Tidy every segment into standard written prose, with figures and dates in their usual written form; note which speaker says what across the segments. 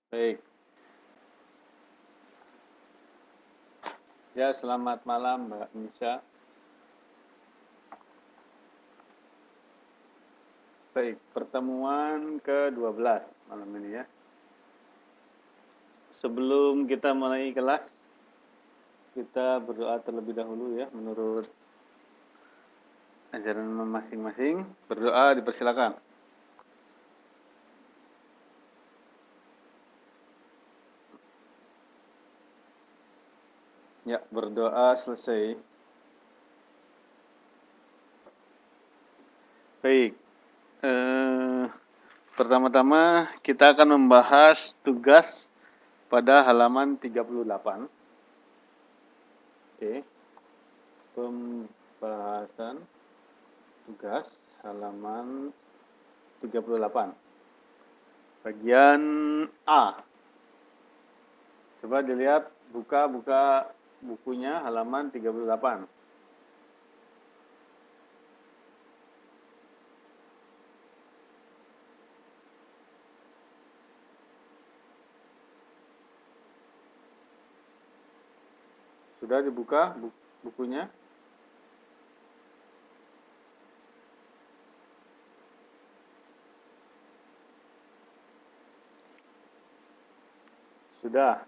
Speaker 1: Baik. Ya, selamat malam Mbak Nisha. Baik, pertemuan ke-12 malam ini ya. Sebelum kita mulai kelas, kita berdoa terlebih dahulu ya, menurut ajaran masing-masing. Berdoa dipersilakan. Ya, berdoa selesai. Baik. Pertama-tama kita akan membahas tugas pada halaman 38. Oke. Pembahasan tugas halaman 38. Bagian A. Coba dilihat, buka bukunya halaman 38. Sudah dibuka bukunya? Sudah.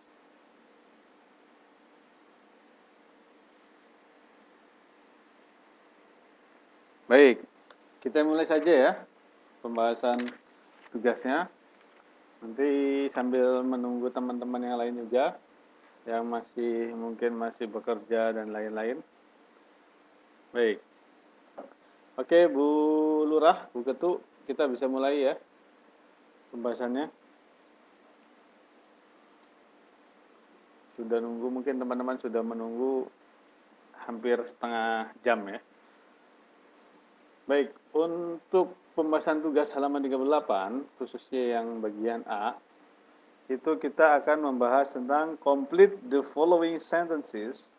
Speaker 1: Baik, kita mulai saja ya pembahasan tugasnya. Nanti sambil menunggu teman-teman yang lain juga yang mungkin masih bekerja dan lain-lain. Baik. Oke, Bu Lurah, Bu Ketu, kita bisa mulai ya pembahasannya. Sudah nunggu, mungkin teman-teman sudah menunggu hampir setengah jam ya. Baik, untuk pembahasan tugas halaman 38, khususnya yang bagian A, itu kita akan membahas tentang complete the following sentences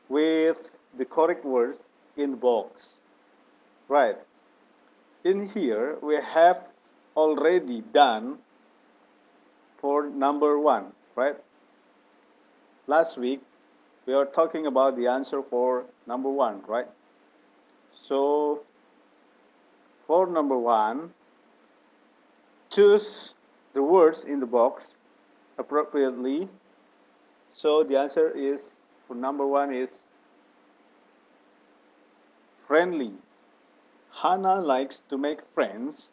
Speaker 1: with the correct words in box. Right. In here, we have already done for number 1, right? Last week, we are talking about the answer for number 1, right? So, for number 1, choose the words in the box appropriately. So the answer is, for number 1 is friendly. Hannah likes to make friends.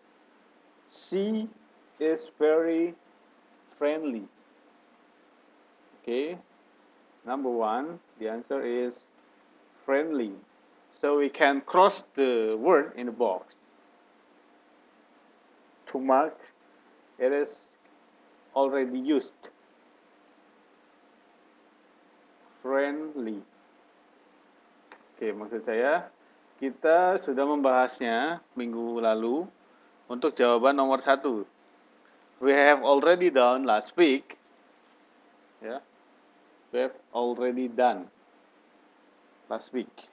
Speaker 1: She is very friendly. Okay, number 1, the answer is friendly. So we can cross the word in the box to mark it is already used. Friendly. Oke, maksud saya kita sudah membahasnya minggu lalu untuk jawaban nomor 1. We have already done last week. Ya, we have already done last week.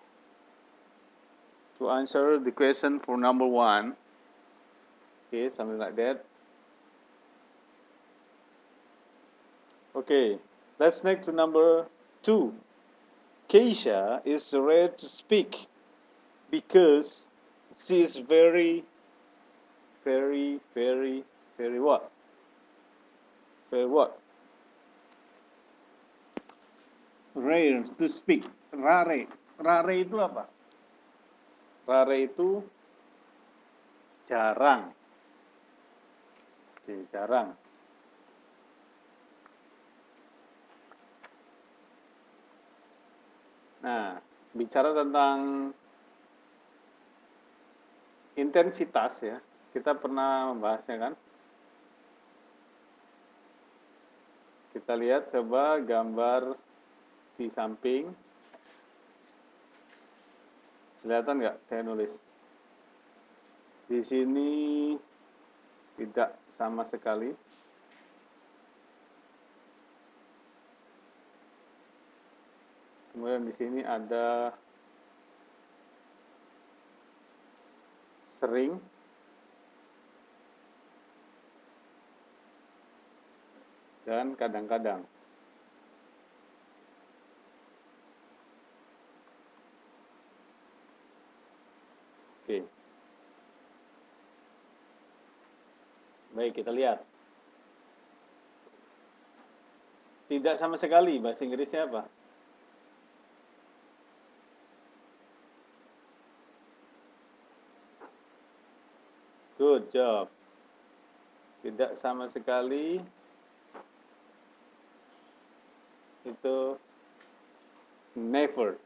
Speaker 1: To answer the question for number 1, okay, something like that. Okay, let's next to number 2. Keisha is rare to speak because she is very what? Very what? Rare to speak. Rare. Rare itu apa? Rare itu jarang. Oke, jarang. Nah, bicara tentang intensitas ya, kita pernah membahasnya kan? Kita lihat coba gambar di samping. Kelihatan nggak saya nulis? Di sini tidak sama sekali. Kemudian di sini ada sering. dan kadang-kadang. Oke. Baik, kita lihat. Tidak sama sekali, bahasa Inggrisnya apa? Good job. Tidak sama sekali itu never.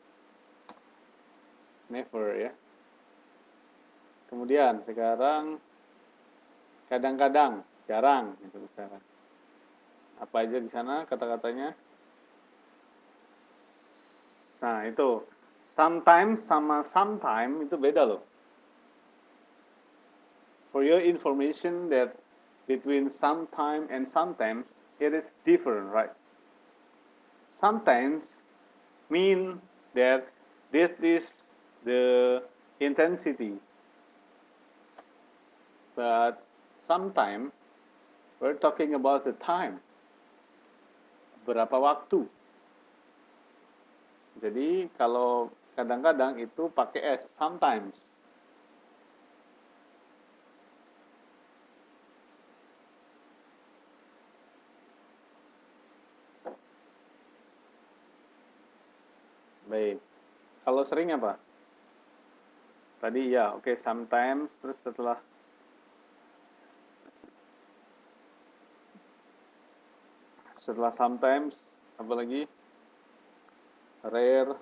Speaker 1: Never ya. Kemudian sekarang kadang-kadang, jarang gitu misalkan. Apa aja di sana kata-katanya? Nah, itu sometimes sama sometime itu beda loh. For your information that between sometime and sometimes it is different, right? Sometimes mean that this is the intensity, but sometimes we're talking about the time, berapa waktu. Jadi kalau kadang-kadang itu pakai s, sometimes. Baik. Kalau sering apa? Tadi ya, oke, sometimes, terus setelah sometimes, apa lagi? Rare.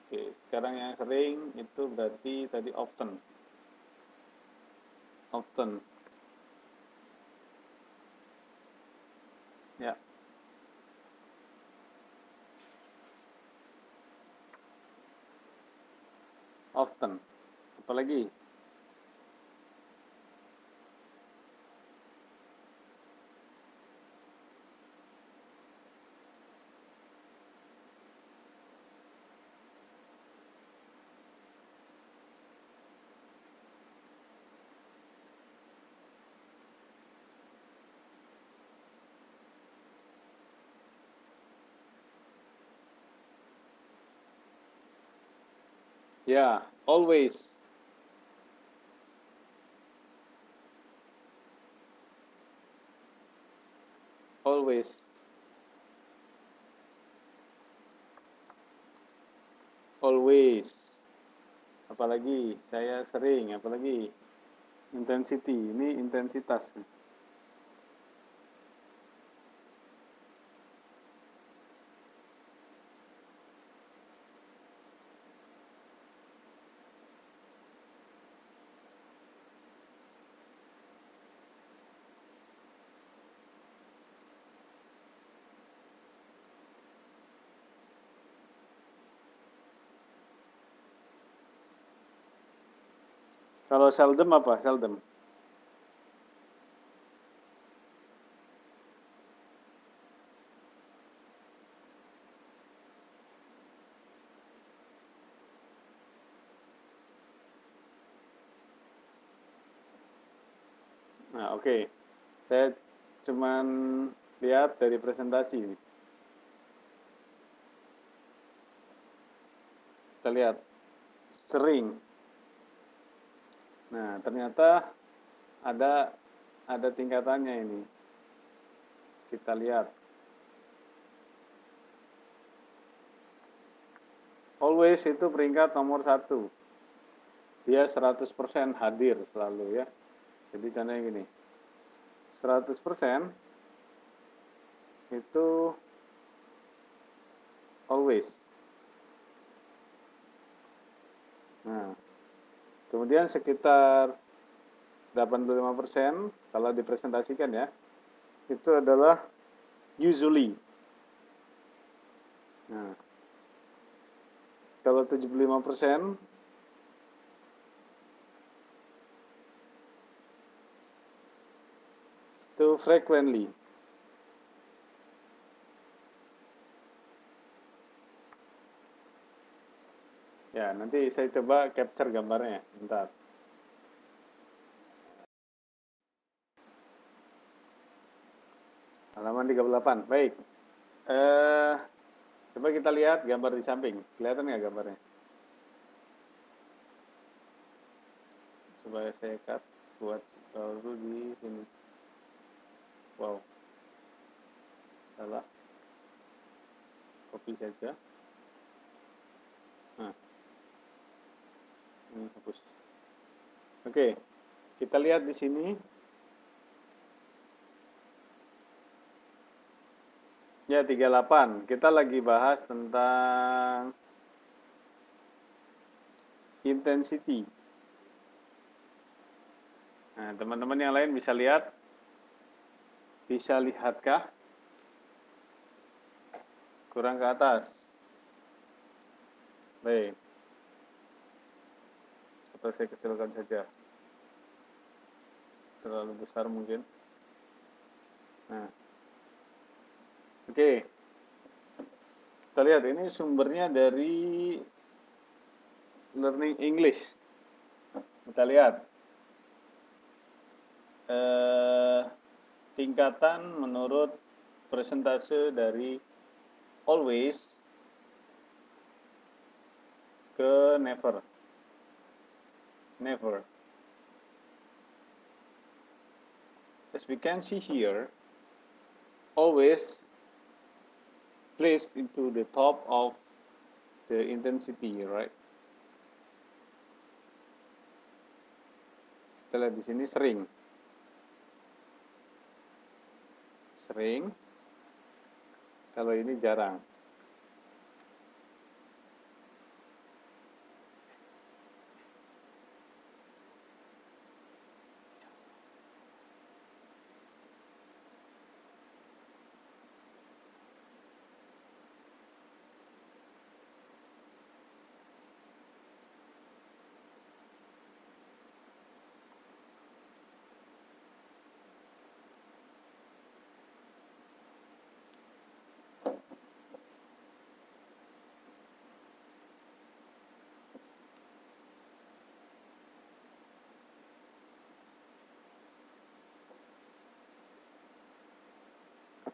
Speaker 1: Oke, sekarang yang sering itu berarti tadi often. Often. Ya. Often. Apa lagi? Ya, always. Always. Always. Apalagi saya sering, apalagi intensity, ini intensitas. Kalau seldom apa? Seldom. Nah, oke. Saya cuman lihat dari presentasi. Kita lihat sering. Nah, ternyata ada tingkatannya ini. Kita lihat. Always itu peringkat nomor 1. Dia 100% hadir selalu ya. Jadi contohnya gini. 100% itu always. Nah, kemudian sekitar 85% kalau dipresentasikan ya, itu adalah usually. Nah, kalau 75% itu frequently. Ya, nanti saya coba capture gambarnya sebentar. Halaman 38. Baik. Eh, coba kita lihat gambar di samping. Kelihatan nggak gambarnya? Coba saya cut buat baru di sini. Wow. Salah. Copy saja. Nah, ini hapus. Oke. Kita lihat di sini. Ya, 38. Kita lagi bahas tentang intensity. Nah, teman-teman yang lain bisa lihat? Bisa lihatkah? Kurang ke atas. Baik. Atau saya kecilkan saja. Terlalu besar mungkin. Nah. Oke. Kita lihat ini sumbernya dari Learning English. Kita lihat. Tingkatan menurut persentase dari always ke never. Never. As we can see here, always placed into the top of the intensity, right? Kita lihat di sini sering. Sering. Kalau ini jarang.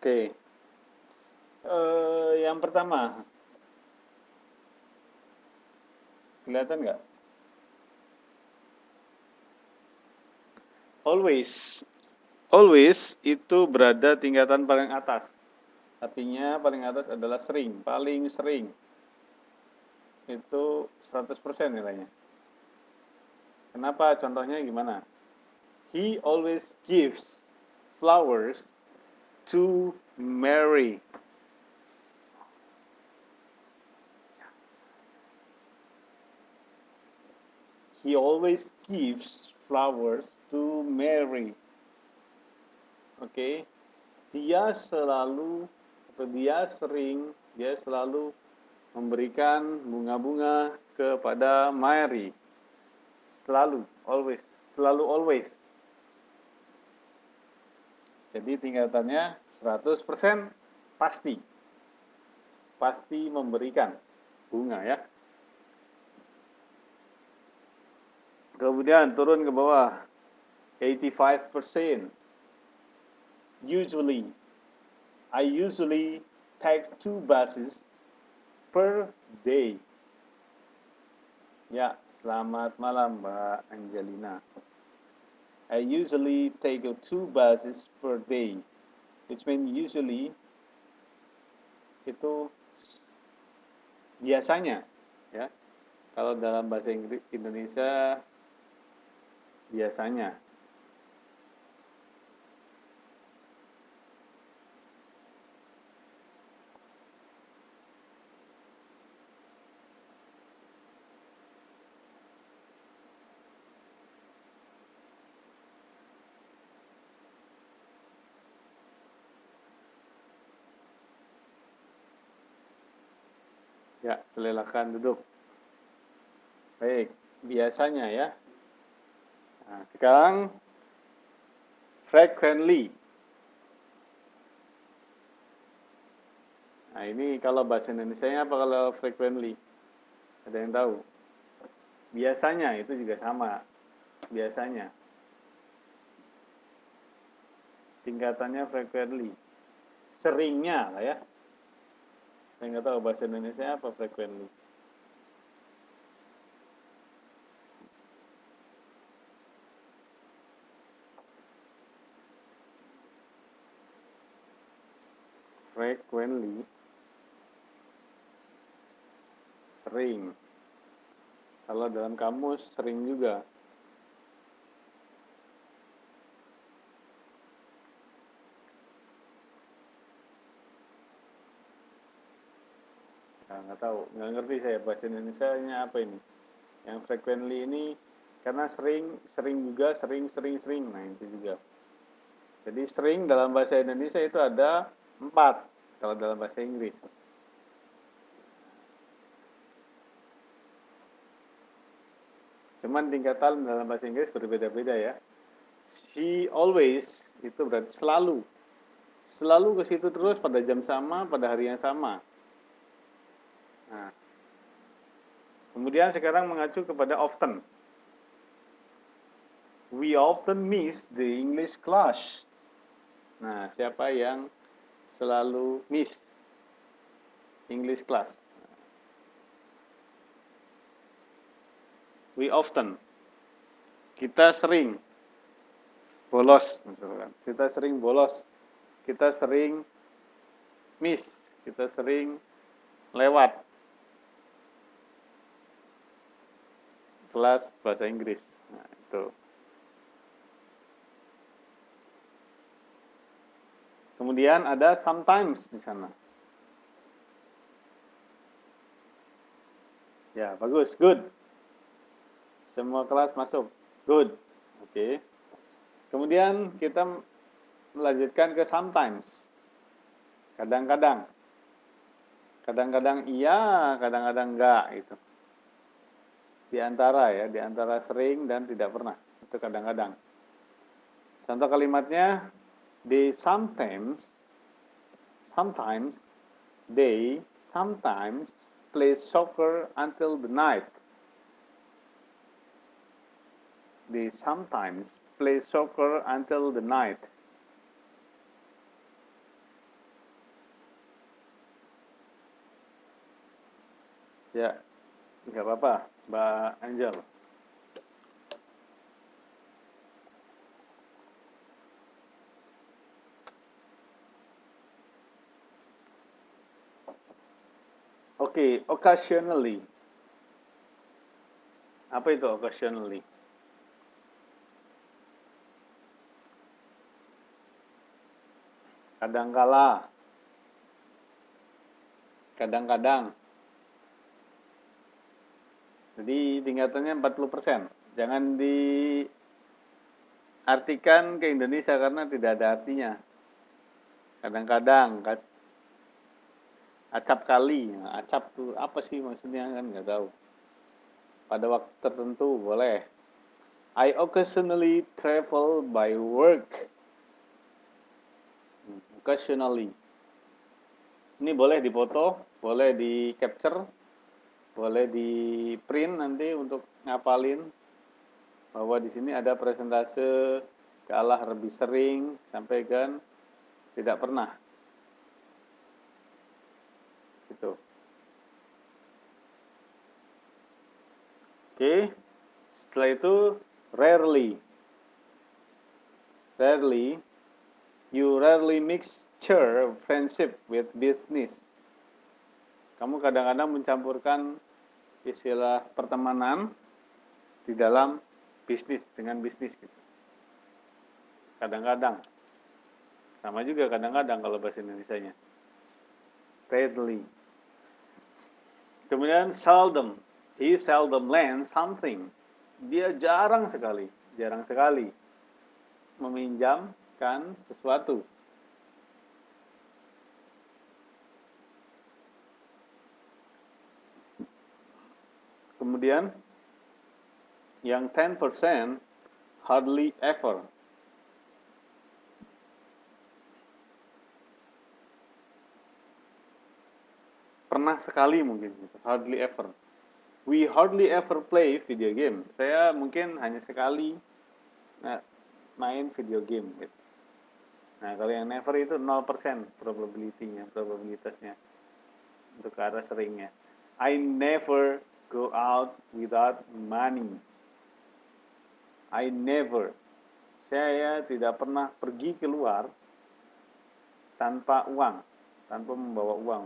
Speaker 1: Oke. Yang pertama, kelihatan nggak? Always. Always itu berada tingkatan paling atas. Artinya paling atas adalah sering, paling sering. Itu 100% nilainya. Kenapa? Contohnya gimana? He always gives flowers to Mary. He always gives flowers to Mary. Oke. Dia selalu atau dia selalu memberikan bunga-bunga kepada Mary. Selalu, always, selalu always. Jadi tingkatannya 100% pasti. Pasti memberikan bunga ya. Kemudian turun ke bawah. 85%. Usually. I usually take 2 buses per day. Ya, selamat malam Mbak Angelina. I usually take 2 buses per day. Which means usually itu biasanya ya. Kalau dalam bahasa Indonesia biasanya. Ya, silakan duduk. Baik, biasanya ya. Nah, sekarang frequently. Nah, ini kalau bahasa Indonesianya apa kalau frequently? Ada yang tahu? Biasanya itu juga sama. Biasanya. Tingkatannya frequently. seringnya lah ya. Saya nggak tahu bahasa Indonesia apa frequently. Frequently, sering. Kalau dalam kamus sering juga. Nah, nggak tahu, nggak ngerti saya bahasa Indonesia-nya apa ini. Yang frequently ini karena sering juga, sering. Nah itu juga. Jadi sering dalam bahasa Indonesia itu ada 4 kalau dalam bahasa Inggris. Cuman tingkatan dalam bahasa Inggris berbeda-beda ya. She always itu berarti selalu. Selalu ke situ terus pada jam sama, pada hari yang sama. Nah, kemudian sekarang mengacu kepada often. We often miss the English class. Nah, siapa yang selalu miss English class? We often. Kita sering bolos misalkan. Kita sering bolos. Kita sering miss. Kita sering lewat kelas bahasa Inggris. Nah, itu. Kemudian ada sometimes di sana. Ya, bagus. Good. Semua kelas masuk. Good. Oke. Kemudian kita melanjutkan ke sometimes. Kadang-kadang. Kadang-kadang iya, kadang-kadang enggak gitu. Di antara ya, di antara sering dan tidak pernah. Itu kadang-kadang. Contoh kalimatnya, they sometimes they sometimes play soccer until the night. They sometimes play soccer until the night. Ya, nggak apa-apa, Mbak Angel. Oke, occasionally. Apa itu occasionally? Kadangkala. Kadang-kadang. Jadi tingkatannya 40%. Jangan diartikan ke Indonesia karena tidak ada artinya. Kadang-kadang, acap kali. Acap tuh apa sih maksudnya kan nggak tahu. Pada waktu tertentu boleh. I occasionally travel by work. Occasionally. Ini boleh dipoto, boleh di capture, boleh di print nanti untuk ngapalin bahwa di sini ada persentase kalah lebih sering sampai kan tidak pernah. Gitu. Oke. Setelah itu rarely. Rarely. You rarely mixture friendship with business. Kamu kadang-kadang mencampurkan istilah pertemanan di dalam bisnis dengan bisnis gitu. Kadang-kadang. Sama juga kadang-kadang kalau bahasa Indonesianya. Rarely. Kemudian seldom. He seldom lends something. Dia jarang sekali meminjamkan sesuatu. Kemudian yang 10% hardly ever. Pernah sekali mungkin gitu. Hardly ever. We hardly ever play video game. Saya mungkin hanya sekali main video game gitu. Nah, kalau yang never itu 0% probabilitasnya untuk ke arah seringnya. I never go out without money. I never. Saya tidak pernah pergi keluar tanpa uang, tanpa membawa uang.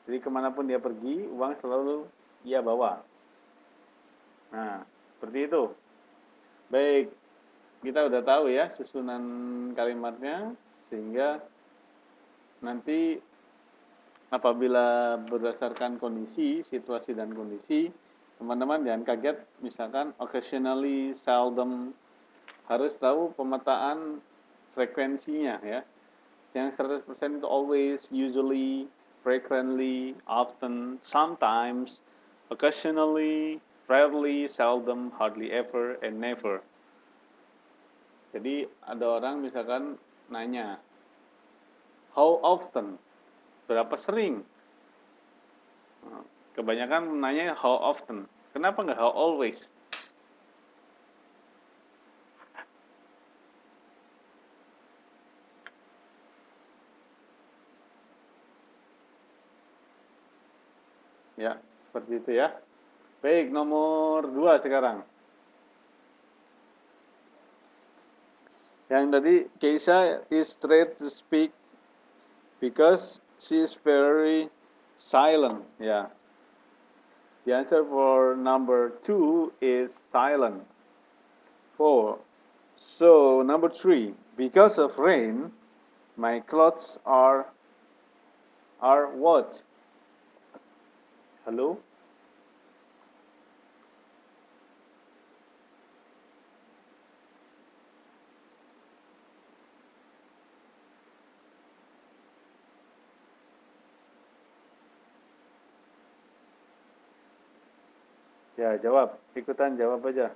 Speaker 1: Jadi kemanapun dia pergi, uang selalu dia bawa. Nah, seperti itu. Baik, kita udah tahu ya susunan kalimatnya, sehingga nanti apabila berdasarkan kondisi, situasi dan kondisi, teman-teman jangan kaget, misalkan occasionally, seldom, harus tahu pemetaan frekuensinya ya. Yang 100% itu always, usually, frequently, often, sometimes, occasionally, rarely, seldom, hardly ever, and never. Jadi ada orang misalkan nanya, how often? Berapa sering? Kebanyakan nanya how often. Kenapa nggak how always? Ya, seperti itu ya. Baik, nomor 2 sekarang. Yang tadi, Keisha is straight to speak because she is very silent. Yeah. The answer for number 2 is silent. 4. So, number 3, because of rain, my clothes are what? Halo? Ya, jawab. Ikutan jawab aja.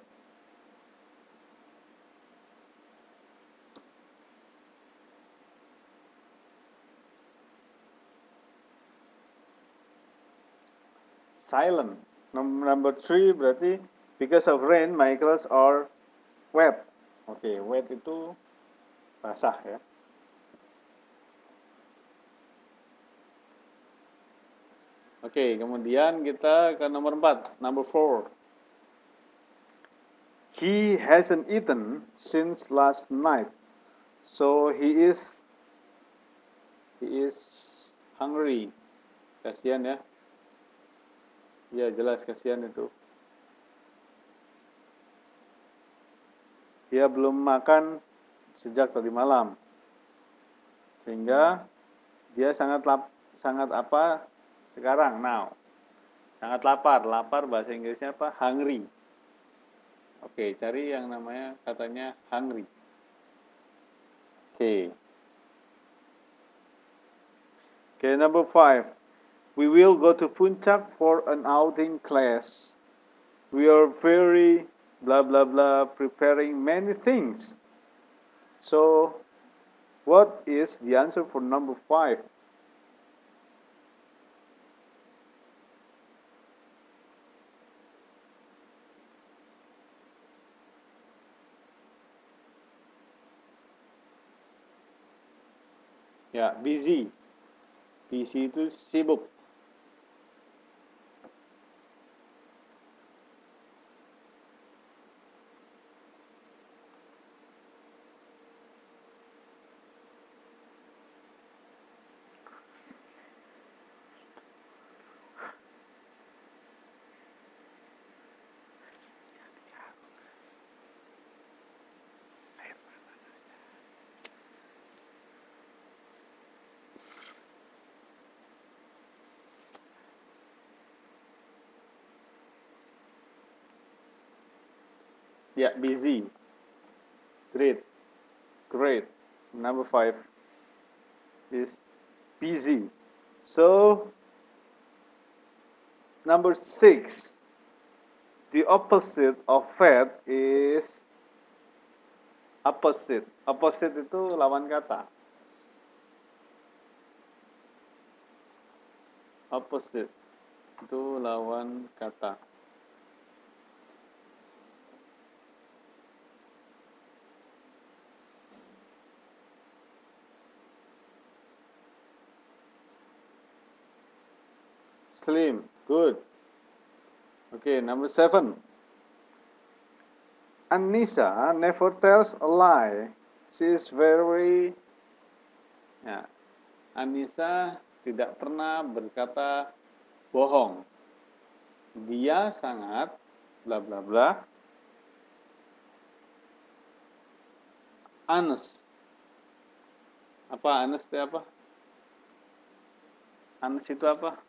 Speaker 1: Silent. Number 3 berarti because of rain my clothes are wet. Oke, wet itu basah ya. Oke, kemudian kita ke nomor 4, number 4. He hasn't eaten since last night. So he is hungry. Kasihan ya. Ya, jelas kasihan itu. Dia belum makan sejak tadi malam. Sehingga dia sangat apa? Sekarang, now. Sangat lapar. Lapar bahasa Inggrisnya apa? Hungry. Oke, cari yang namanya katanya hungry. Oke. Okay, number 5. We will go to Puncak for an outing class. We are very blah blah blah preparing many things. So, what is the answer for number 5? Ya, busy. Busy itu sibuk. Ya, busy. Great. Great. Number 5 is busy. So, number 6. The opposite of fat is opposite. Opposite itu lawan kata. Opposite itu lawan kata. Slim. Good. Okay, number 7. Anissa never tells a lie. She is very. Ya, Anissa tidak pernah berkata bohong. Dia sangat bla bla bla honest. Apa honest itu apa? Honest itu apa?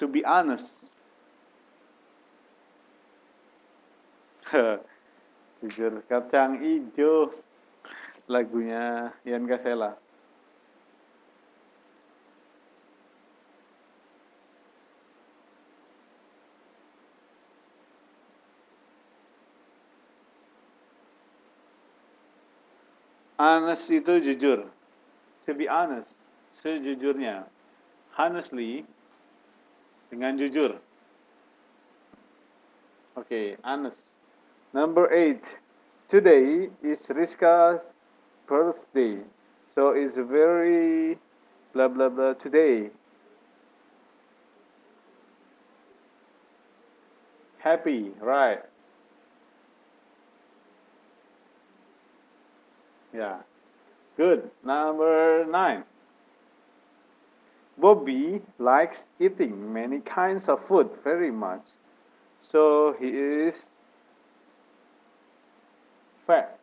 Speaker 1: To be honest. Jujur kacang ijo, lagunya Ian Kasela. Honest itu jujur. To be honest, sejujurnya. Honestly, dengan jujur. Okay, honest. Number 8. Today is Rizka's birthday. So it's very blah blah blah today. Happy, right? Yeah. Good. Number 9. Bobby likes eating many kinds of food very much. So he is fat.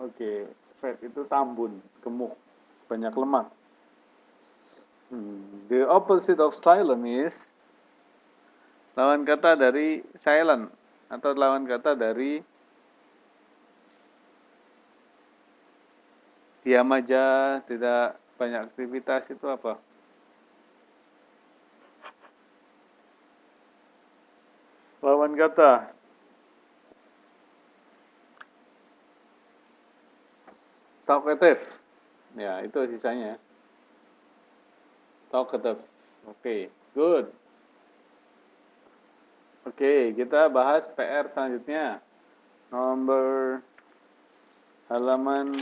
Speaker 1: Oke, fat itu tambun, gemuk, banyak lemak. The opposite of silent is lawan kata dari silent atau lawan kata dari diam aja, tidak banyak aktivitas itu apa? Lawan kata talkative. Ya, itu sisanya. Talkative. Oke, good. Oke, kita bahas PR selanjutnya. Nomor halaman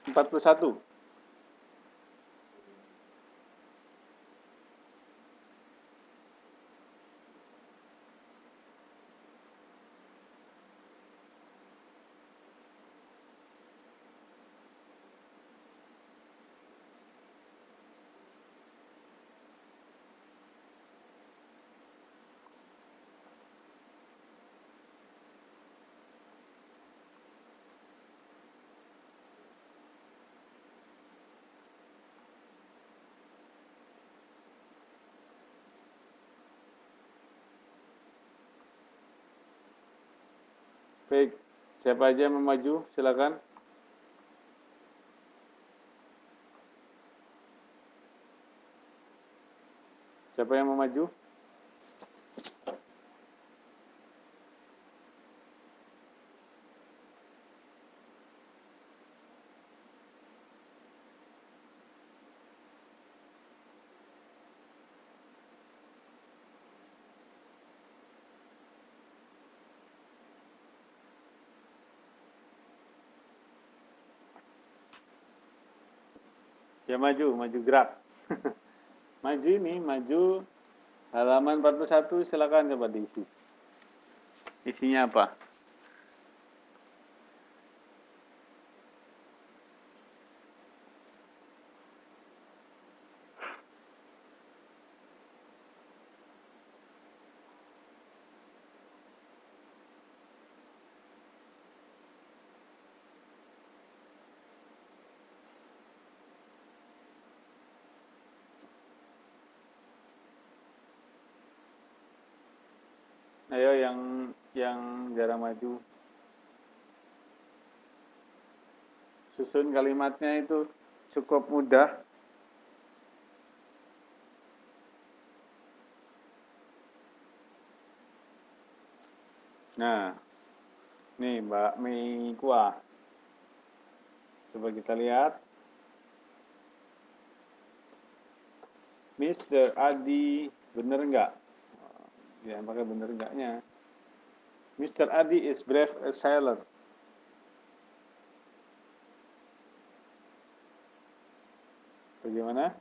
Speaker 1: 41. Baik, siapa aja yang mau maju? Silakan. Siapa yang mau maju? Ya maju gerak. Maju ini, maju halaman 41, silakan coba diisi. Isinya apa? Ayo yang jarang maju. Susun kalimatnya itu cukup mudah. Nah, nih Mbak Mei Kuah. Coba kita lihat. Mr. Adi, bener nggak? Ya, pakai bener enggaknya. Mr. Adi is brave as sailor. Bagaimana?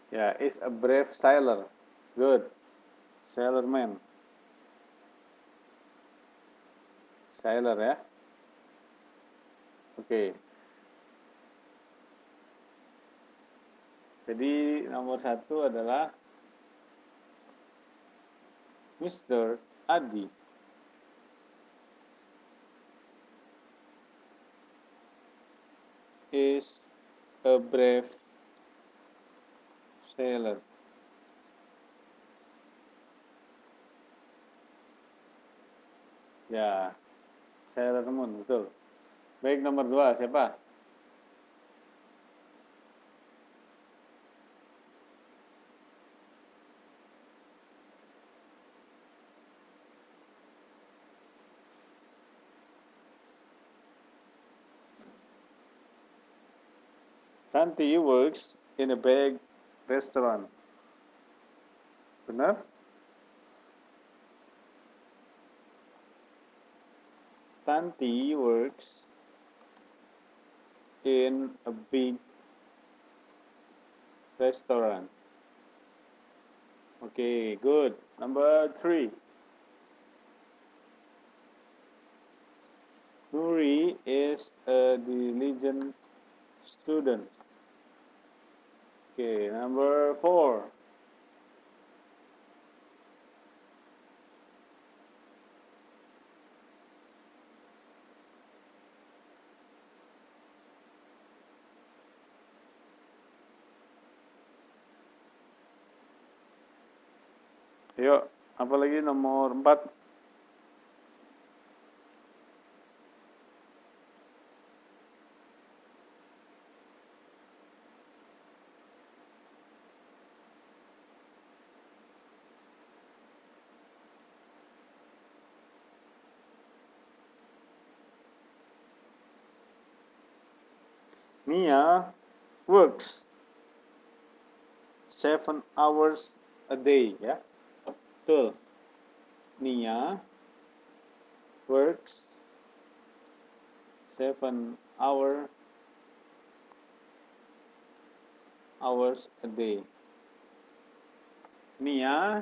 Speaker 1: Ya, is a brave sailor. Good. Sailorman. Sailor ya. Oke. Jadi nomor 1 adalah Mr. Adi is a brave sailor. Ya, Sailor Moon, betul. Baik, nomor 2, siapa? Tanti works in a big restaurant. Benar? Tanti works in a big restaurant. Okay, good. Number 3. Nuri is a diligent student. Okay, number 4. Yuk, apalagi nomor 4. Nia works 7 hours a day, ya. Betul. Nia works 7 hours a day. Nia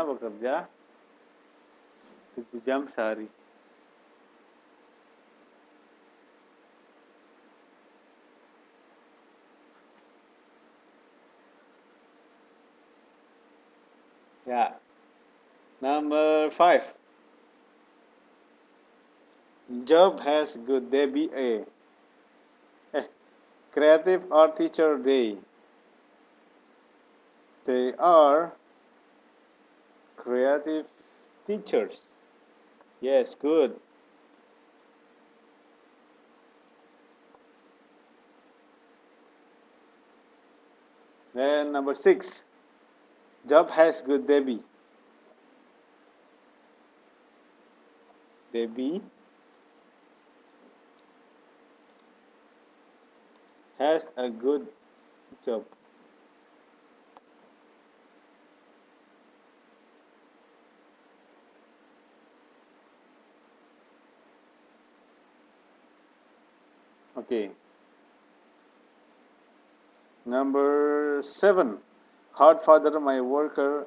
Speaker 1: bekerja 7 jam sehari. Ya. Number 5. Job has good day. Creative art teacher day. They are creative teachers. Yes, good. Then number 6. Job has good Debbie. Debbie has a good job. Okay. Number 7. Hard father my worker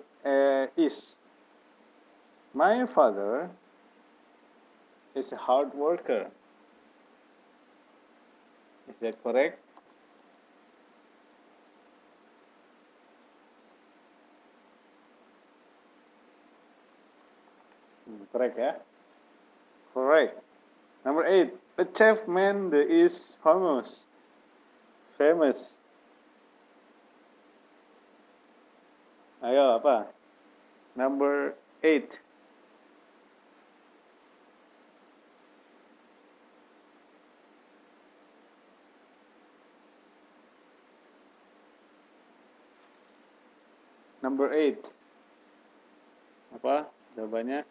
Speaker 1: is. My father is a hard worker. Is that correct? Correct, ya? Correct. Number 8. The chef man is famous. Famous. Ayo, apa? Number 8. Number 8. Apa jawabannya?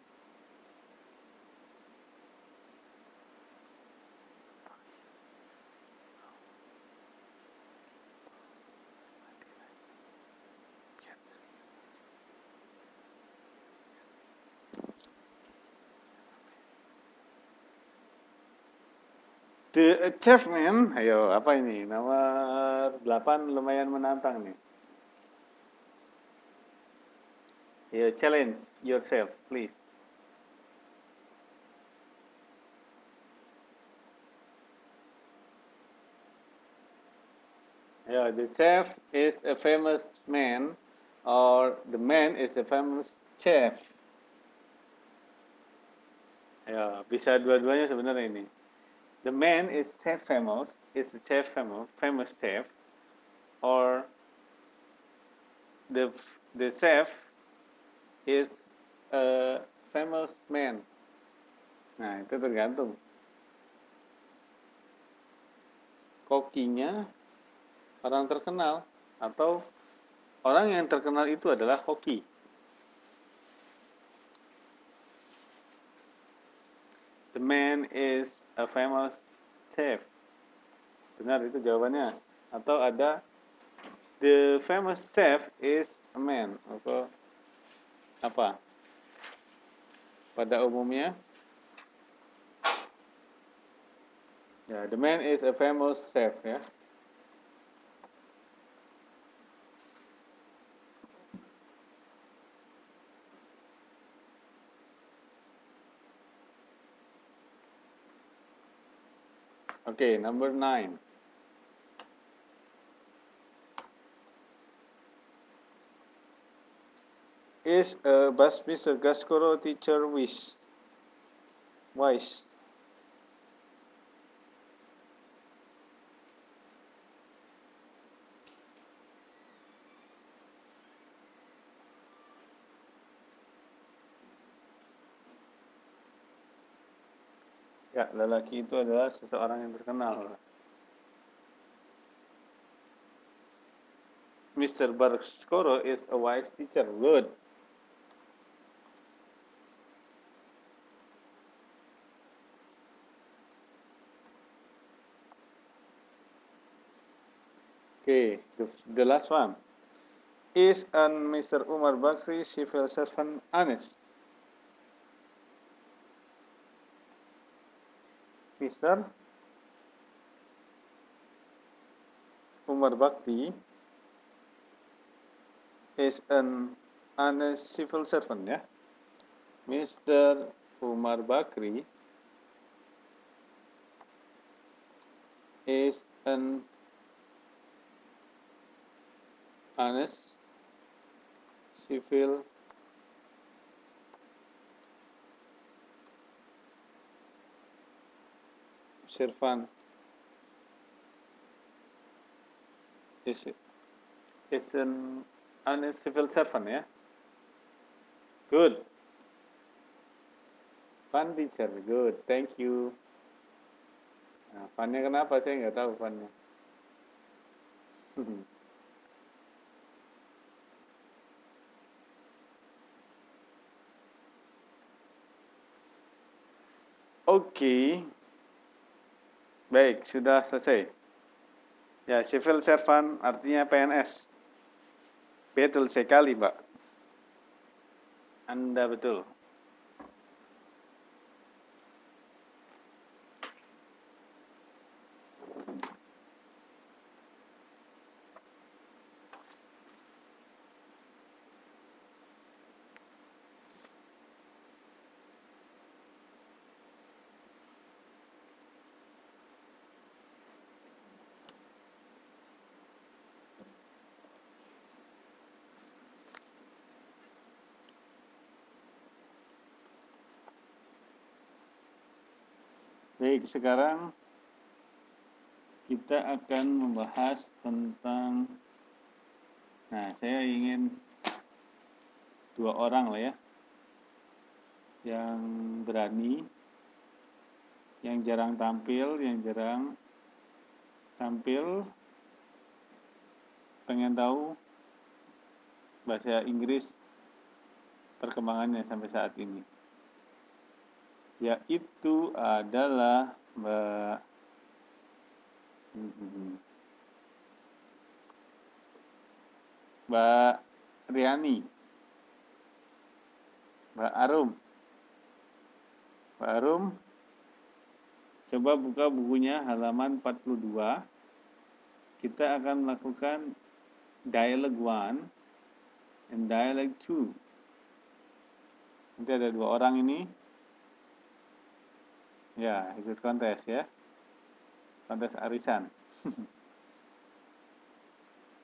Speaker 1: The achievement, ayo apa ini? Nomor 8 lumayan menantang nih. Ayo challenge yourself, please. Yeah, the chef is a famous man, or the man is a famous chef. Ya, bisa dua-duanya sebenarnya ini. The man is chef famous, is a chef famous chef, or the chef is a famous man. Nah, itu tergantung. Kokinya orang terkenal atau orang yang terkenal itu adalah hoki. The man is a famous chef. Benar itu jawabannya. Atau ada the famous chef is a man. Atau apa? Pada umumnya, ya, the man is a famous chef ya. Okay, number 9. Is Mr. Gaskoro teacher wise? Ya, lelaki itu adalah seseorang yang terkenal. Mr. Baskoro is a wise teacher. Good. Okay, the last one. Is Mr. Umar Bakri civil servant honest? Mr. Umar Bakri is an honest civil servant ya. Mr. Umar Bakri is an honest civil servant. Is an honest civil servant ya. Good. Fun teacher. Good. Thank you. Nah, funnya kenapa? Saya nggak tahu funnya. Oke. Baik, sudah selesai. Ya, civil servant artinya PNS. Betul sekali, Mbak. Anda betul. Baik, sekarang kita akan membahas tentang, nah, saya ingin 2 orang lah ya, yang berani, yang jarang tampil, pengen tahu bahasa Inggris perkembangannya sampai saat ini. Yaitu adalah Mbak Riani, Mbak Arum. Mbak Arum, Coba buka bukunya halaman 42. Kita akan melakukan dialog 1 and dialog 2. Nanti ada 2 orang ini. Ya, ikut kontes ya. Kontes arisan.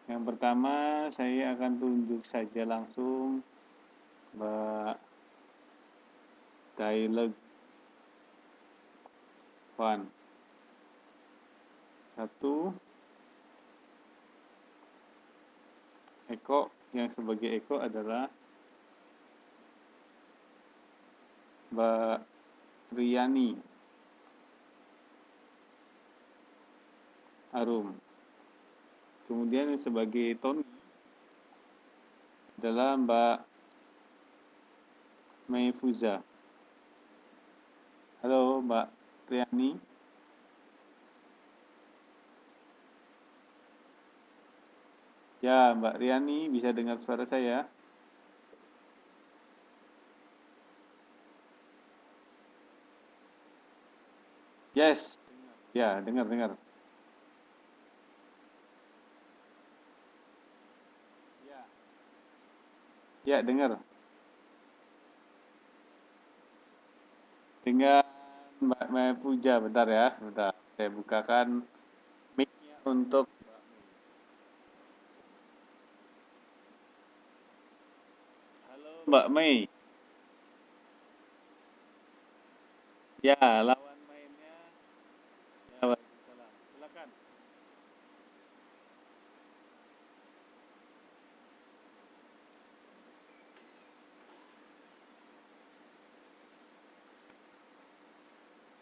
Speaker 1: Yang pertama saya akan tunjuk saja langsung dialog 1. 1 Eko, yang sebagai Eko adalah Mbak Riani Arum. Kemudian yang sebagai Tony adalah Mbak Meifuza. Halo Mbak Riani. Ya, Mbak Riani bisa dengar suara saya? Yes. Ya, dengar. Ya, dengar. Dengan Mbak Meifuza, bentar ya, sebentar. Saya bukakan mic-nya untuk Mbak Mei. Halo Mbak Mei. Ya, lawan mainnya. Ya, Waalaikumsalam. Silakan.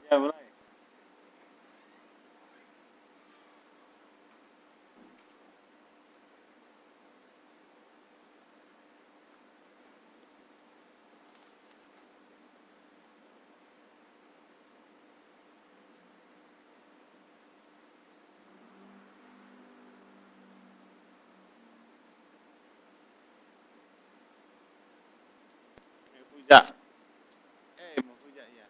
Speaker 1: Ya, mulai. Meifuza. Meifuza, ya.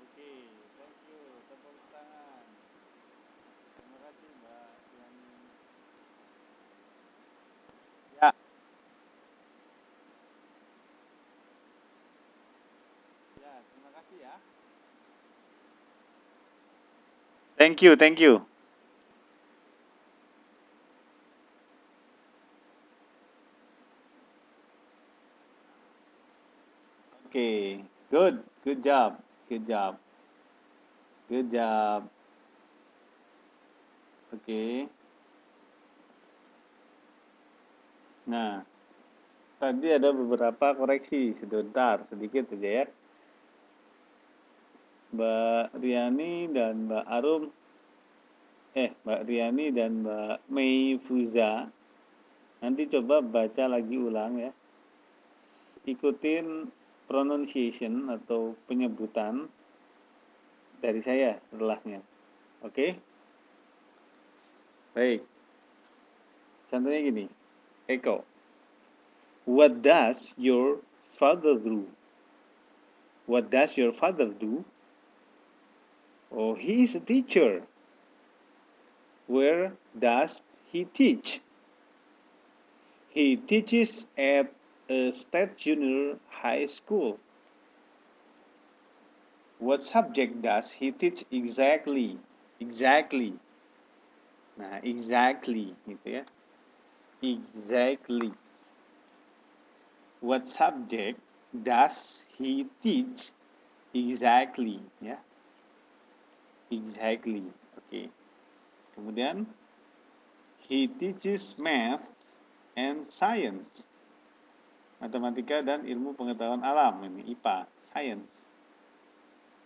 Speaker 1: Oke, thank you. Tepuk tangan. Terima kasih Mbak Yani. Ya. Ya, terima kasih ya. Thank you. Oke, good job. Oke. Nah, tadi ada beberapa koreksi sebentar, sedikit saja ya. Mbak Riani dan Mbak Riani dan Mbak Meifuza, nanti coba baca lagi ulang ya. Ikutin pronunciation atau penyebutan dari saya setelahnya. Oke? Baik. Contohnya gini. Eko. What does your father do? What does your father do? Oh, he is a teacher. Where does he teach? He teaches at a state junior high school. What subject does he teach exactly? Exactly. Nah, exactly gitu ya. Exactly. What subject does he teach exactly? Ya. Exactly. Oke. Kemudian he teaches math and science. Matematika dan ilmu pengetahuan alam, ini IPA, science.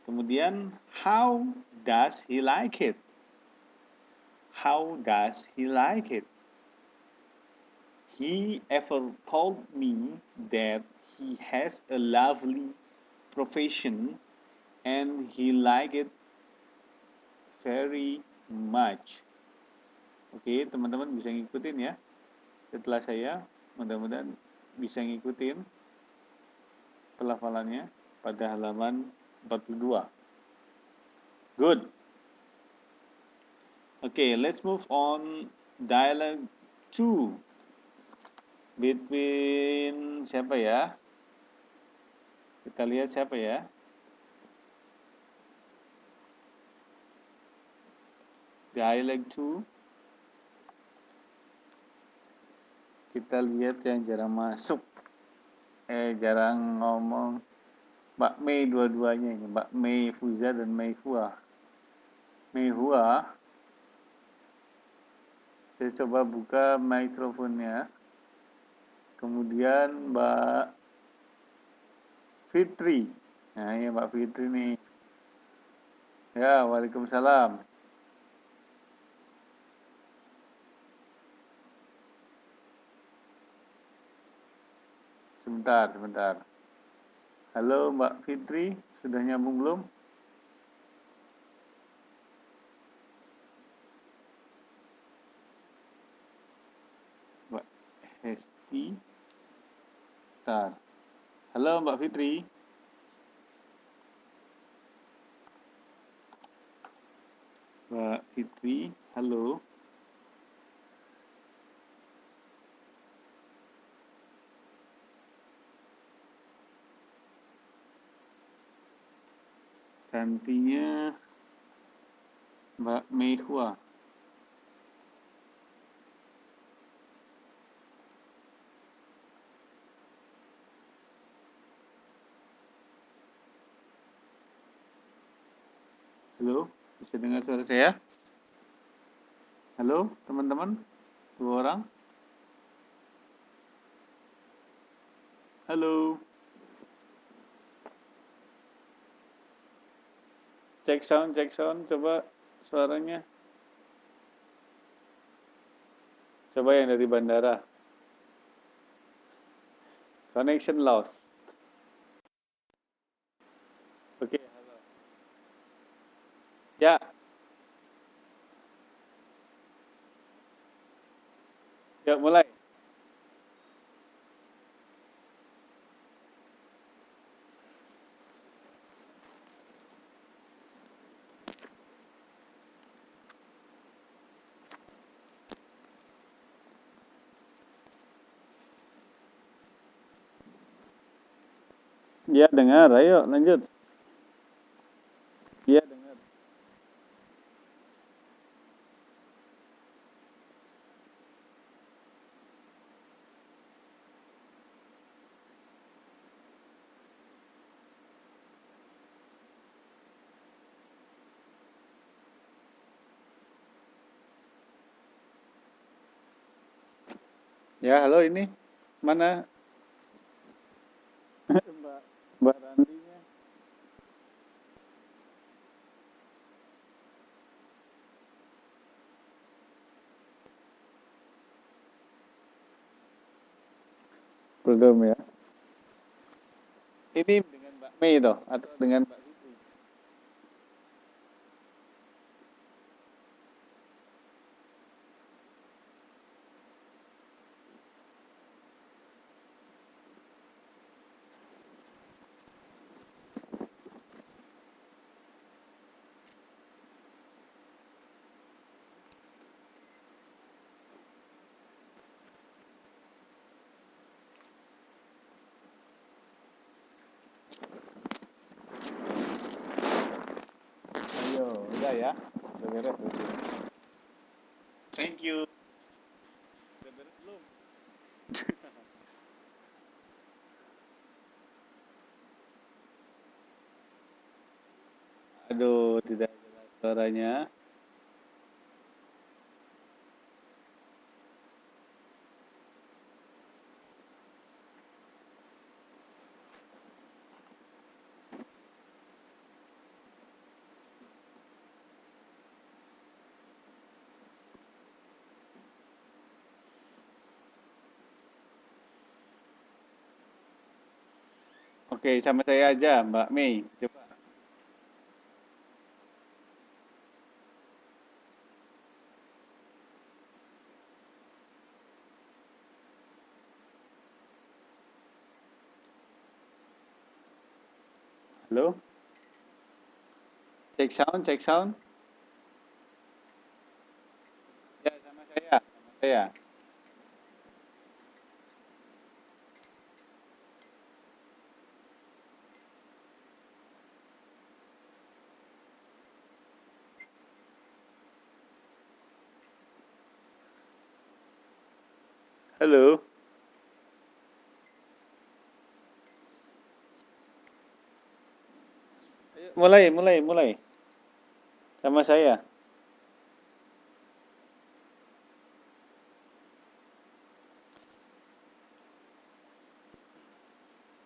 Speaker 1: Kemudian how does he like it? How does he like it? He ever told me that he has a lovely profession and he like it very much. Oke, teman-teman bisa ngikutin ya. Setelah saya, mudah-mudahan bisa ngikutin pelafalannya pada halaman 42. Good. Okay, let's move on dialogue 2 between siapa ya? Kita lihat siapa ya? Dialogue 2. Kita lihat yang jarang masuk. Jarang ngomong. Mbak Mei dua-duanya ini. Mbak Mei Fuza dan Mei Hua. Mei Hua. Saya coba buka mikrofonnya. Kemudian Mbak Fitri. Nah, ini Mbak Fitri nih. Ya, waalaikumsalam. Sebentar. Halo Mbak Fitri, sudah nyambung belum? Mbak Hesti. Bentar. Halo Mbak Fitri. Mbak Fitri, halo. Gantinya Mbak Mehua. Halo, bisa dengar suara saya? Halo, teman-teman? 2 orang? Halo. Cek sound, coba suaranya. Coba yang dari bandara. Connection lost. Oke, halo. Ya. Ya, mulai. Ya, dengar. Ayo, lanjut. Iya, dengar. Ya, halo ini. Mana Mbak Randinya? Belum ya. Ini dengan Mbak Mei toh atau dengan Mbak Fitri? ya. Udah beres berarti. Thank you. Udah beres belum? Aduh, tidak jelas suaranya. Oke, sama saya aja, Mbak Mei. Coba. Halo? Cek sound, cek sound. Ya, sama saya, sama saya. Halo? Ayo, mulai. Sama saya.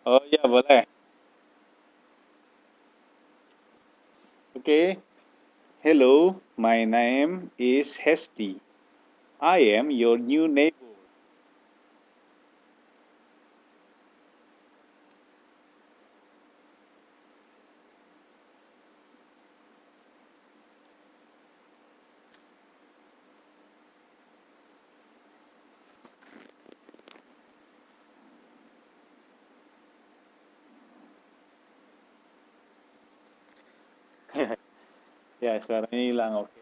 Speaker 1: Oh iya, boleh. Oke. Hello, my name is Hesti. I am your new neighbor. Ya, suaranya hilang. Oke.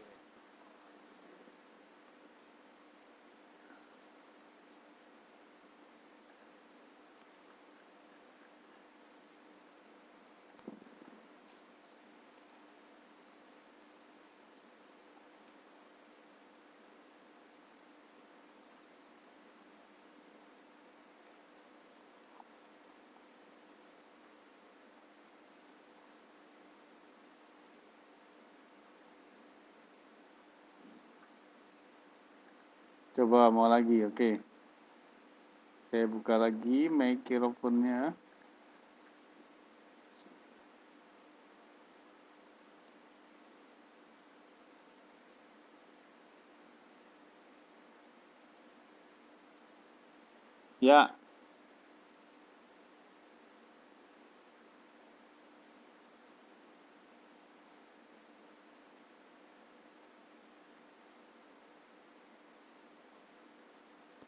Speaker 1: Coba mau lagi, oke. Saya buka lagi mikrofonnya. Ya,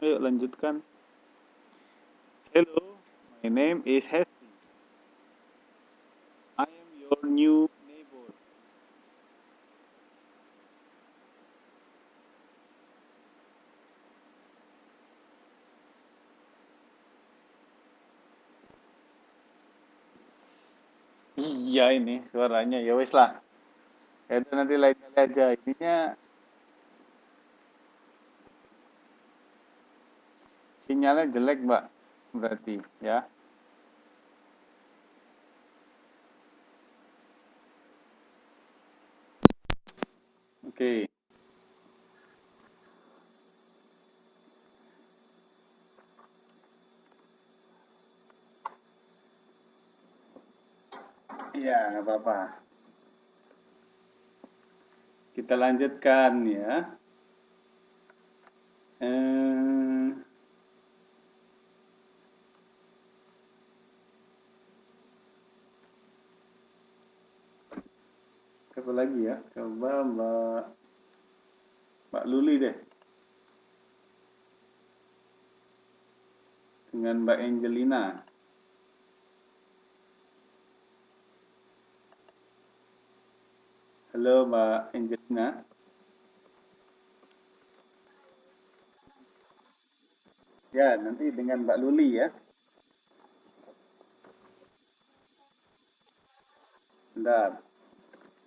Speaker 1: ayo lanjutkan. Hello, my name is Hesti. I am your new neighbor. Iya ini suaranya, ya wes lah. Ya udah nanti lain kali aja. Ininya sinyalnya jelek, Mbak. Berarti, ya. Oke. Iya, nggak apa-apa. Kita lanjutkan ya. Eh, Siapa lagi ya? Coba Mbak Luli deh. Dengan Mbak Angelina. Halo Mbak Angelina. Ya, nanti dengan Mbak Luli ya. Bentar.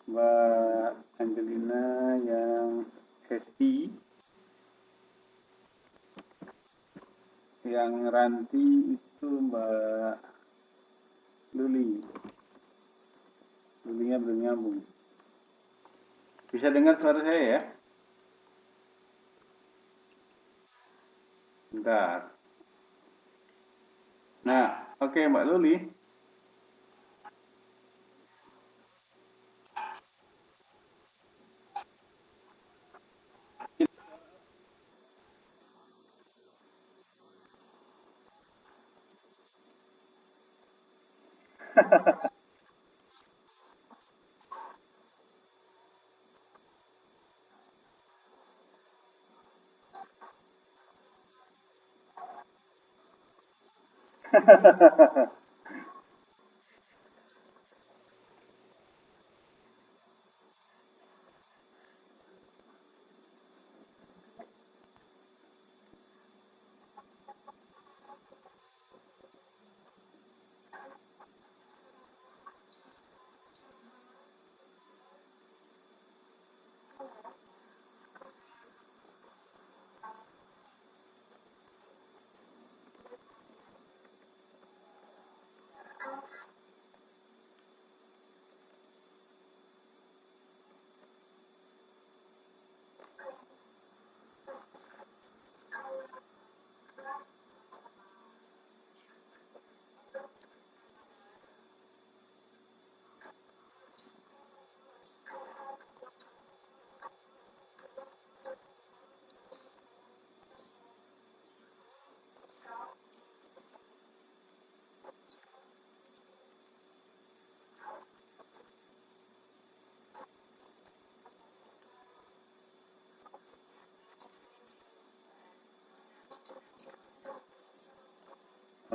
Speaker 1: Mbak Angelina yang Hesti, yang Ranti itu Mbak Luli. Lulinya belum nyambung. Bisa dengar suara saya ya? Bentar. Nah, oke Mbak Luli.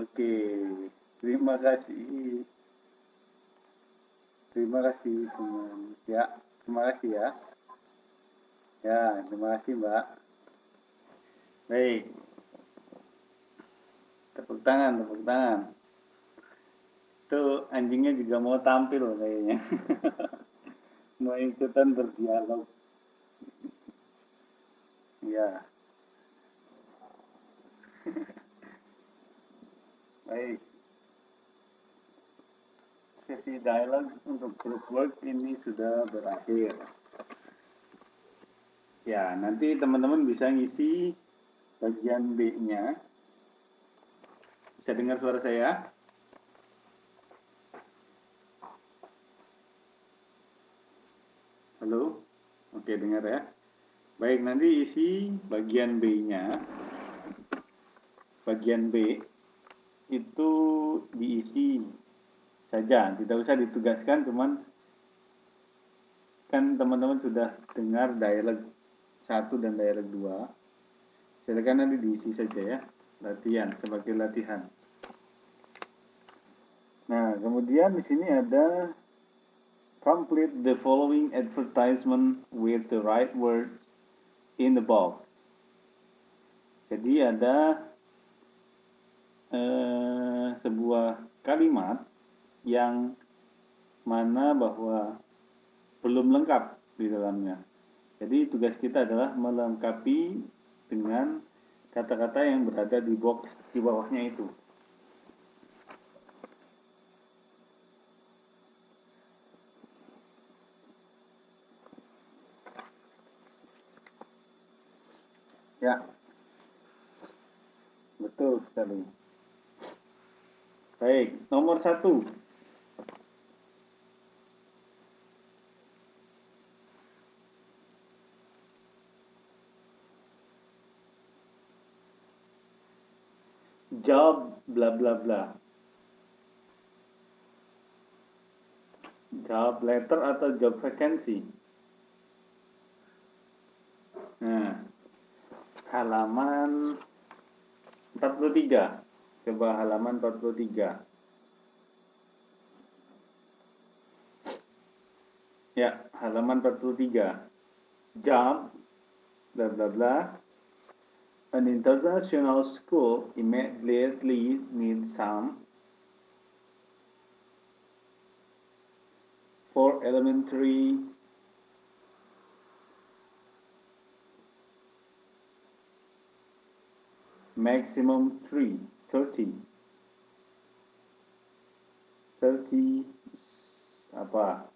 Speaker 1: Oke, terima kasih. Terima kasih teman. Ya, terima kasih ya. Ya, terima kasih Mbak. Baik, tepuk tangan, tepuk tangan. Itu anjingnya juga mau tampil kayaknya. Mau ikutan berdialog. Ya, baik. Sesi dialog untuk group work ini sudah berakhir. Ya, nanti teman-teman bisa ngisi bagian B-nya. Bisa dengar suara saya? Halo? Oke, dengar ya. Baik, nanti isi bagian B-nya. Bagian B itu diisi saja, tidak usah ditugaskan, cuman kan teman-teman sudah dengar dialog 1 dan dialog 2. Silakan nanti diisi saja ya, latihan sebagai latihan. Nah, kemudian di sini ada complete the following advertisement with the right words in the box. Jadi ada sebuah kalimat yang mana bahwa belum lengkap di dalamnya. Jadi tugas kita adalah melengkapi dengan kata-kata yang berada di box di bawahnya itu. Ya, betul sekali. Baik, nomor 1. Job bla bla bla. Job letter atau job vacancy. Nah, halaman 43. Coba halaman 43. Ya, halaman 43. Job bla bla bla. An international school immediately needs some for elementary maximum 30 apa?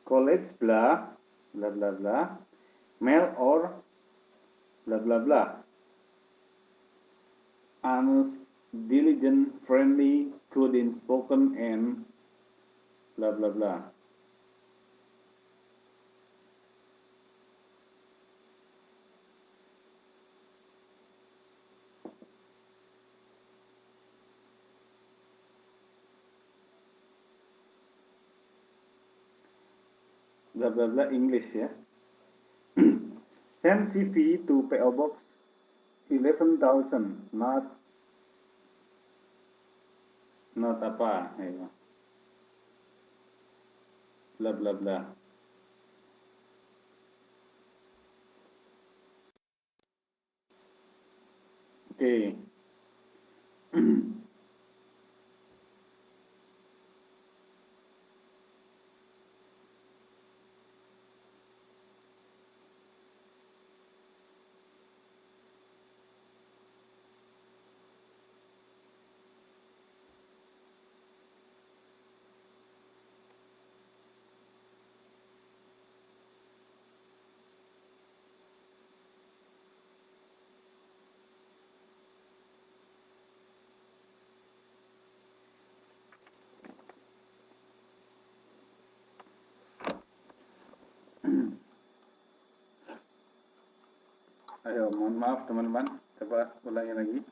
Speaker 1: College blah blah blah blah, male or blah blah blah, honest, diligent, friendly, good in spoken and blah blah blah. Blah blah blah English ya. Send CV to PO Box 11,000, not apa ya. Blah blah blah. Oke. Ayo, mohon maaf teman-teman, coba ulangi lagi.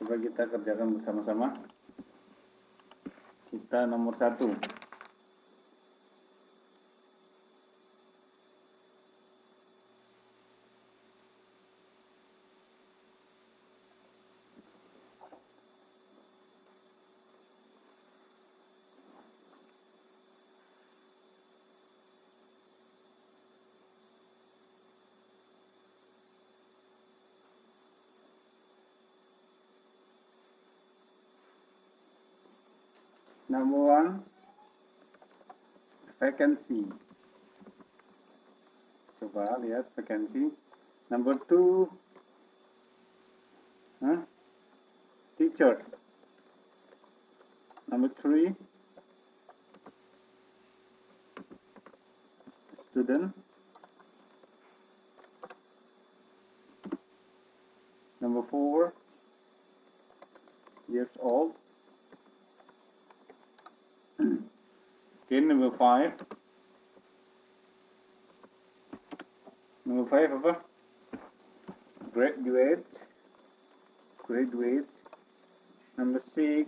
Speaker 1: Coba kita kerjakan bersama-sama. Kita nomor 1. Number 1, vacancy. Coba lihat vacancy. Number 2, teachers. Number 3, student. Number 4, years old. Okay, number 5. Number 5 apa? Graduate. Number 6,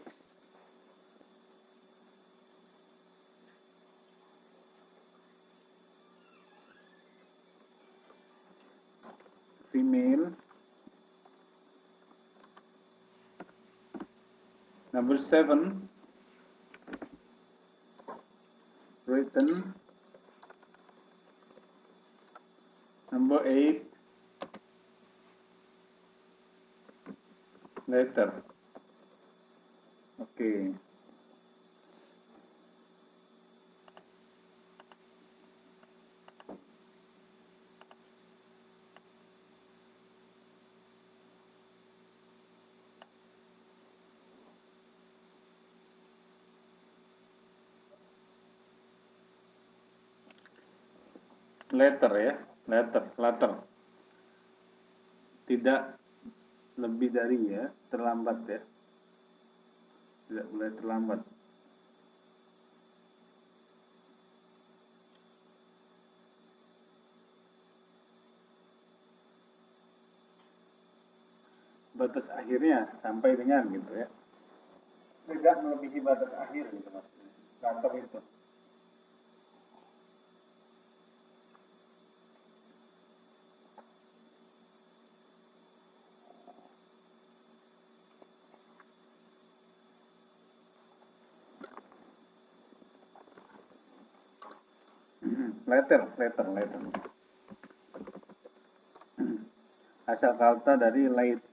Speaker 1: female. Number 7, written. Number 8, letter. Oke. Letter ya, letter. Tidak lebih dari ya, terlambat ya. Tidak boleh terlambat. Batas akhirnya sampai dengan gitu ya. Tidak melebihi batas akhir gitu maksudnya. Letter itu. Letter. Asal kata dari late.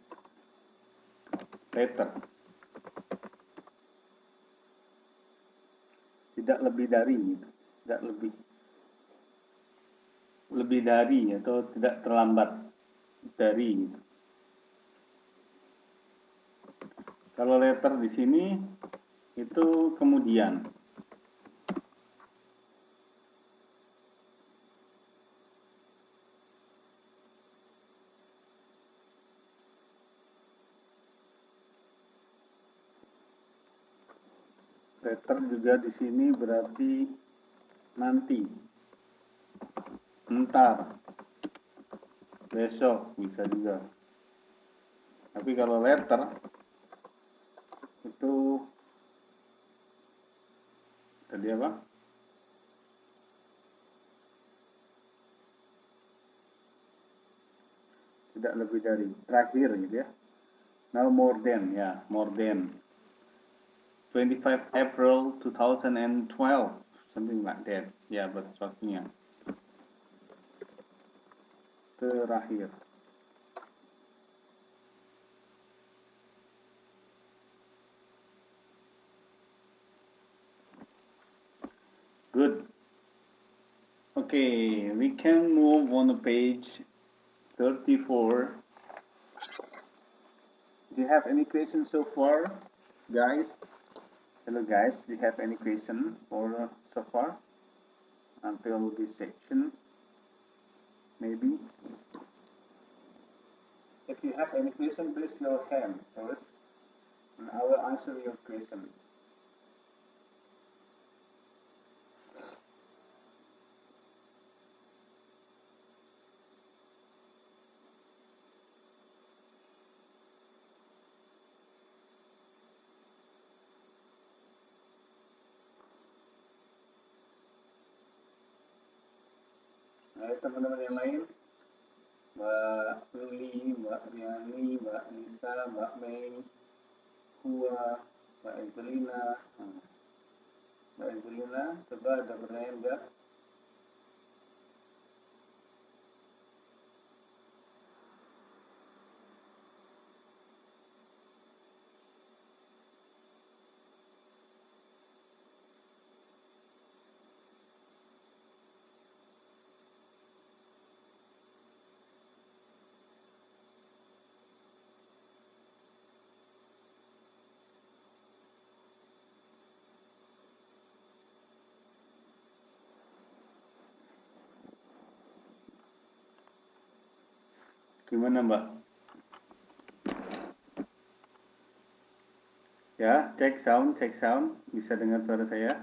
Speaker 1: Letter. Tidak lebih dari, tidak lebih dari atau tidak terlambat dari. Kalau later di sini itu kemudian. Later juga di sini berarti nanti, entar, besok bisa juga. Tapi kalau later itu tadi apa? Tidak lebih dari, terakhir gitu ya. No more than, ya, more than 25 April 2012, something like that. Ya, batas waktunya. Terakhir. Good. Okay, we can move on to page 34. Do you have any questions so far, guys? Hello, guys. Do you have any question for so far until this section? Maybe. If you have any question, please raise your hand first, and I will answer your questions. Ayo teman-teman yang lain, Mbak Luli, Mbak Riani, Mbak Nisa, Mbak Mei, Hua, Mbak Evelina. Mbak Evelina, coba ada pertanyaan enggak? Gimana Mbak? Ya, cek sound. Bisa dengar suara saya?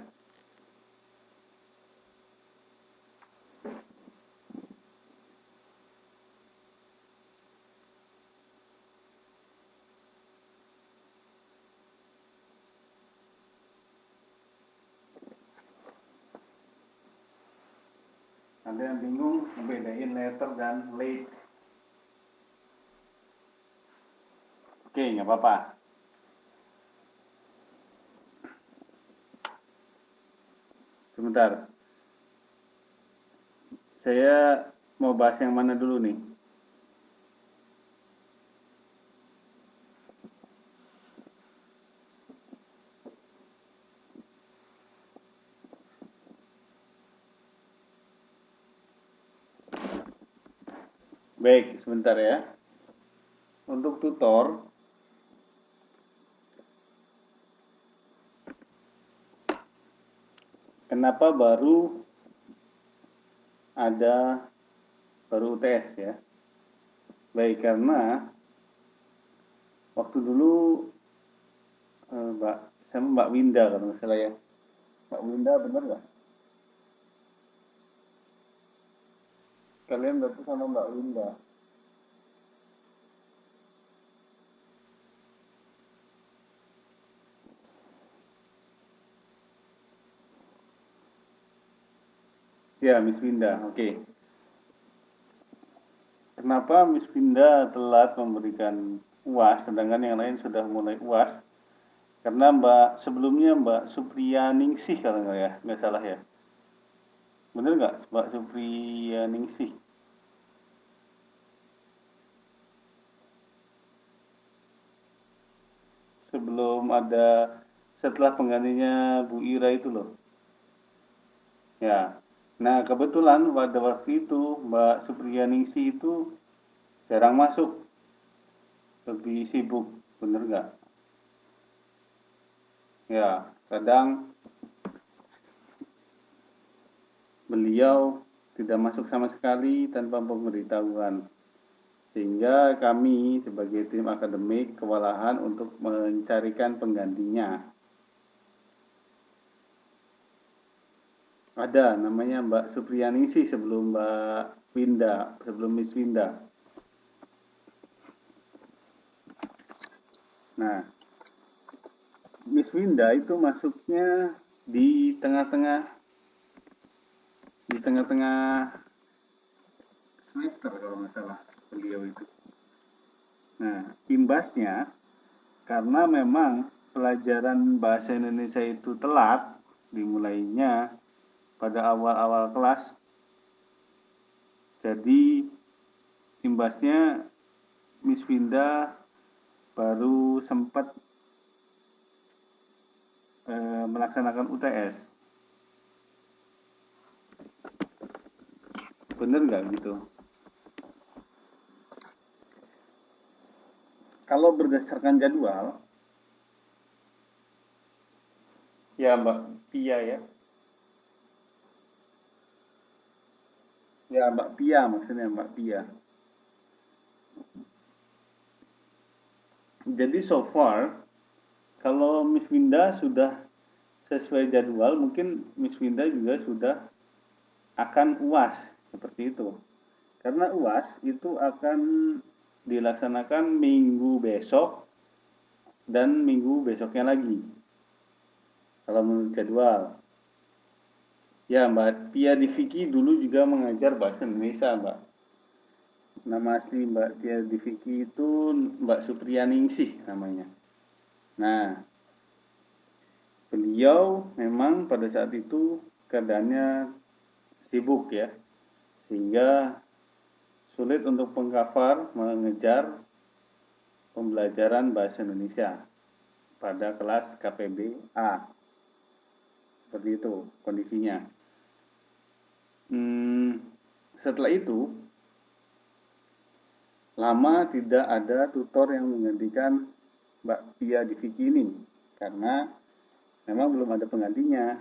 Speaker 1: Ada yang bingung bedain letter dan late? Oke, nggak apa-apa. Sebentar. Saya mau bahas yang mana dulu nih? Baik, sebentar ya. Untuk tutor, kenapa baru UTS ya? Baik, karena waktu dulu sama Mbak Winda kalau nggak salah ya. Mbak Winda bener nggak? Kalian berarti sama Mbak Winda. Ya, Miss Winda, oke. Kenapa Miss Winda telat memberikan UAS, sedangkan yang lain sudah mulai UAS? Karena sebelumnya Mbak Supriyaningsih kalau nggak salah ya.
Speaker 2: Bener nggak Mbak Supriyaningsih? Sebelum ada, setelah penggantinya Bu Ira itu loh. Ya, nah kebetulan pada waktu itu Mbak Supriyaningsih itu jarang masuk, lebih sibuk, bener nggak? Ya, kadang beliau tidak masuk sama sekali tanpa pemberitahuan, sehingga kami sebagai tim akademik kewalahan untuk mencarikan penggantinya. Ada namanya Mbak Supriyaningsih sebelum Mbak Winda, sebelum Miss Winda. Nah, Miss Winda itu masuknya di tengah-tengah di tengah-tengah semester kalau nggak salah beliau itu. Nah, imbasnya karena memang pelajaran bahasa Indonesia itu telat dimulainya pada awal-awal kelas, jadi imbasnya Miss Winda baru sempat melaksanakan UTS. Bener nggak gitu? Kalau berdasarkan jadwal, ya Mbak Pia ya. Ya Mbak Pia maksudnya Mbak Pia. Jadi so far, kalau Miss Winda sudah sesuai jadwal, mungkin Miss Winda juga sudah akan UAS seperti itu. Karena UAS itu akan dilaksanakan minggu besok dan minggu besoknya lagi. Kalau menurut jadwal. Ya Mbak Tia Diviki dulu juga mengajar bahasa Indonesia Mbak. Nama asli Mbak Tia Diviki itu Mbak Supriyaningsih namanya. Nah, beliau memang pada saat itu keadaannya sibuk ya, sehingga sulit untuk mengcover, mengejar pembelajaran bahasa Indonesia pada kelas KPB A. Seperti itu kondisinya. Setelah itu, lama tidak ada tutor yang menggantikan Mbak Pia Diviki ini, karena memang belum ada penggantinya.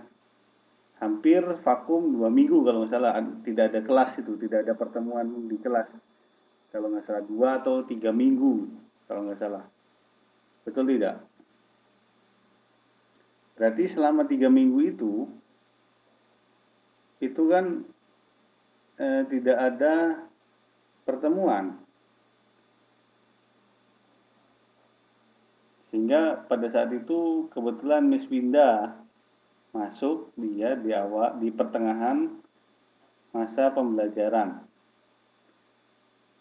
Speaker 2: Hampir vakum 2 minggu kalau nggak salah, tidak ada kelas itu, tidak ada pertemuan di kelas. Kalau nggak salah 2 atau 3 minggu, kalau nggak salah. Betul tidak? Berarti selama 3 minggu itu kan tidak ada pertemuan. Sehingga pada saat itu kebetulan Miss Winda masuk dia di pertengahan masa pembelajaran.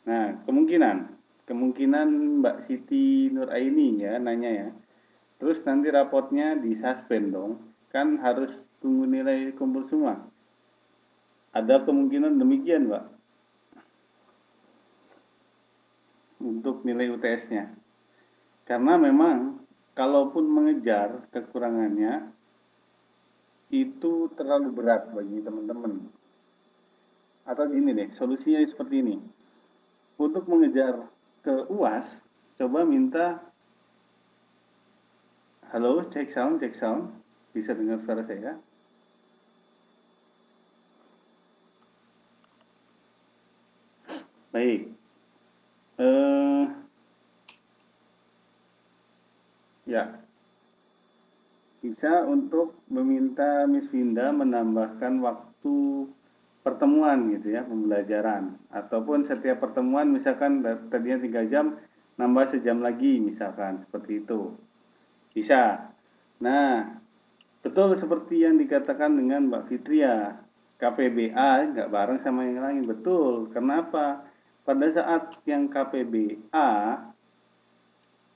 Speaker 2: Nah, kemungkinan Mbak Siti Nuraini ya nanya ya. Terus nanti rapotnya disuspend dong. Kan harus tunggu nilai kumpul semua. Ada kemungkinan demikian, Mbak, untuk nilai UTS-nya. Karena memang kalaupun mengejar kekurangannya itu terlalu berat bagi teman-teman. Atau gini deh, solusinya seperti ini. Untuk mengejar ke UAS, coba minta halo, cek sound, cek sound. Bisa dengar suara saya? Baik. Ya, bisa untuk meminta Miss Winda menambahkan waktu pertemuan gitu ya, pembelajaran. Ataupun setiap pertemuan misalkan tadinya 3 jam, nambah sejam lagi misalkan, seperti itu. Bisa. Nah, betul seperti yang dikatakan dengan Mbak Fitria, KPBA nggak bareng sama yang lain. Betul. Kenapa? Pada saat yang KPBA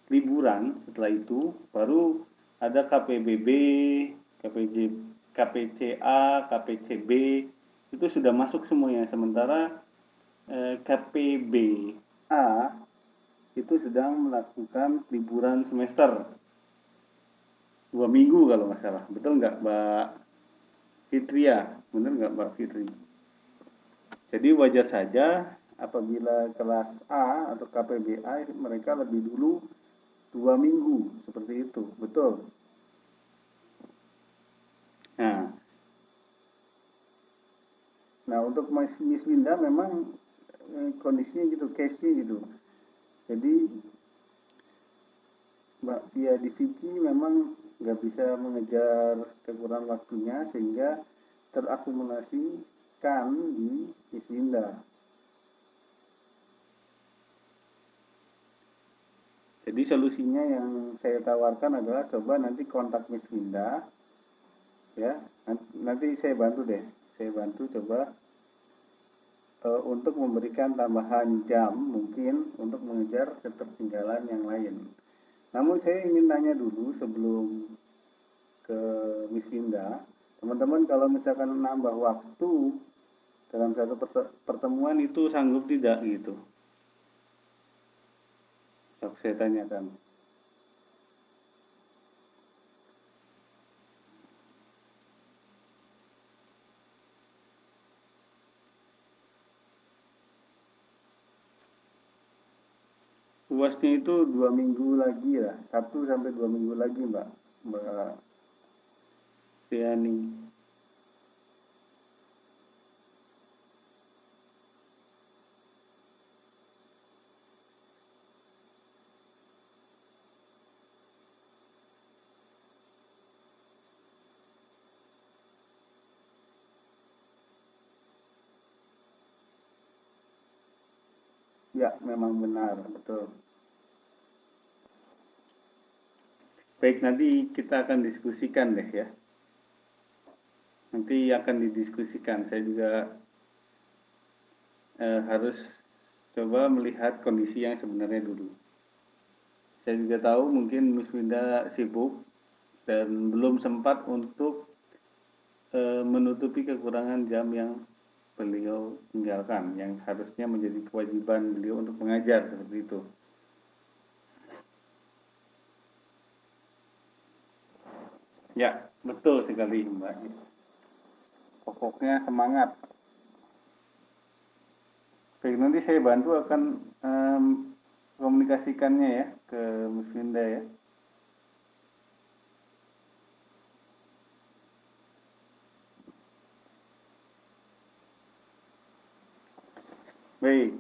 Speaker 2: liburan, setelah itu baru ada KPBB, KPJ, KPCA, KPCB. itu sudah masuk semuanya, sementara KPBA itu sedang melakukan liburan semester 2 minggu kalau nggak salah. Betul nggak Mbak Fitria? Benar nggak Mbak Fitri? Jadi wajar saja apabila kelas A atau KPBA mereka lebih dulu 2 minggu seperti itu, betul. Nah, untuk Miss Winda memang kondisinya gitu, case-nya gitu. Jadi Mbak Pia di Vicky memang nggak bisa mengejar kekurangan waktunya sehingga terakumulasikan di Miss Winda. Jadi solusinya yang saya tawarkan adalah coba nanti kontak Miss Winda, ya. Nanti saya bantu deh, saya bantu coba untuk memberikan tambahan jam mungkin untuk mengejar ketertinggalan yang lain. Namun saya ingin tanya dulu sebelum ke Miss Winda, teman-teman kalau misalkan nambah waktu dalam satu pertemuan itu sanggup tidak gitu? Saya tanyakan. Luasnya itu 2 minggu lagi ya, 1 sampai 2 minggu lagi Mbak Tiani. Ya, memang benar, betul. Baik, nanti kita akan diskusikan deh ya. Nanti akan didiskusikan. Saya juga harus coba melihat kondisi yang sebenarnya dulu. Saya juga tahu mungkin Miss Winda sibuk dan belum sempat untuk menutupi kekurangan jam yang beliau tinggalkan, yang harusnya menjadi kewajiban beliau untuk mengajar seperti itu. Ya, betul sekali Mbak Is. Pokoknya semangat. Baik, nanti saya bantu akan komunikasikannya ya ke Miss Winda ya. Baik,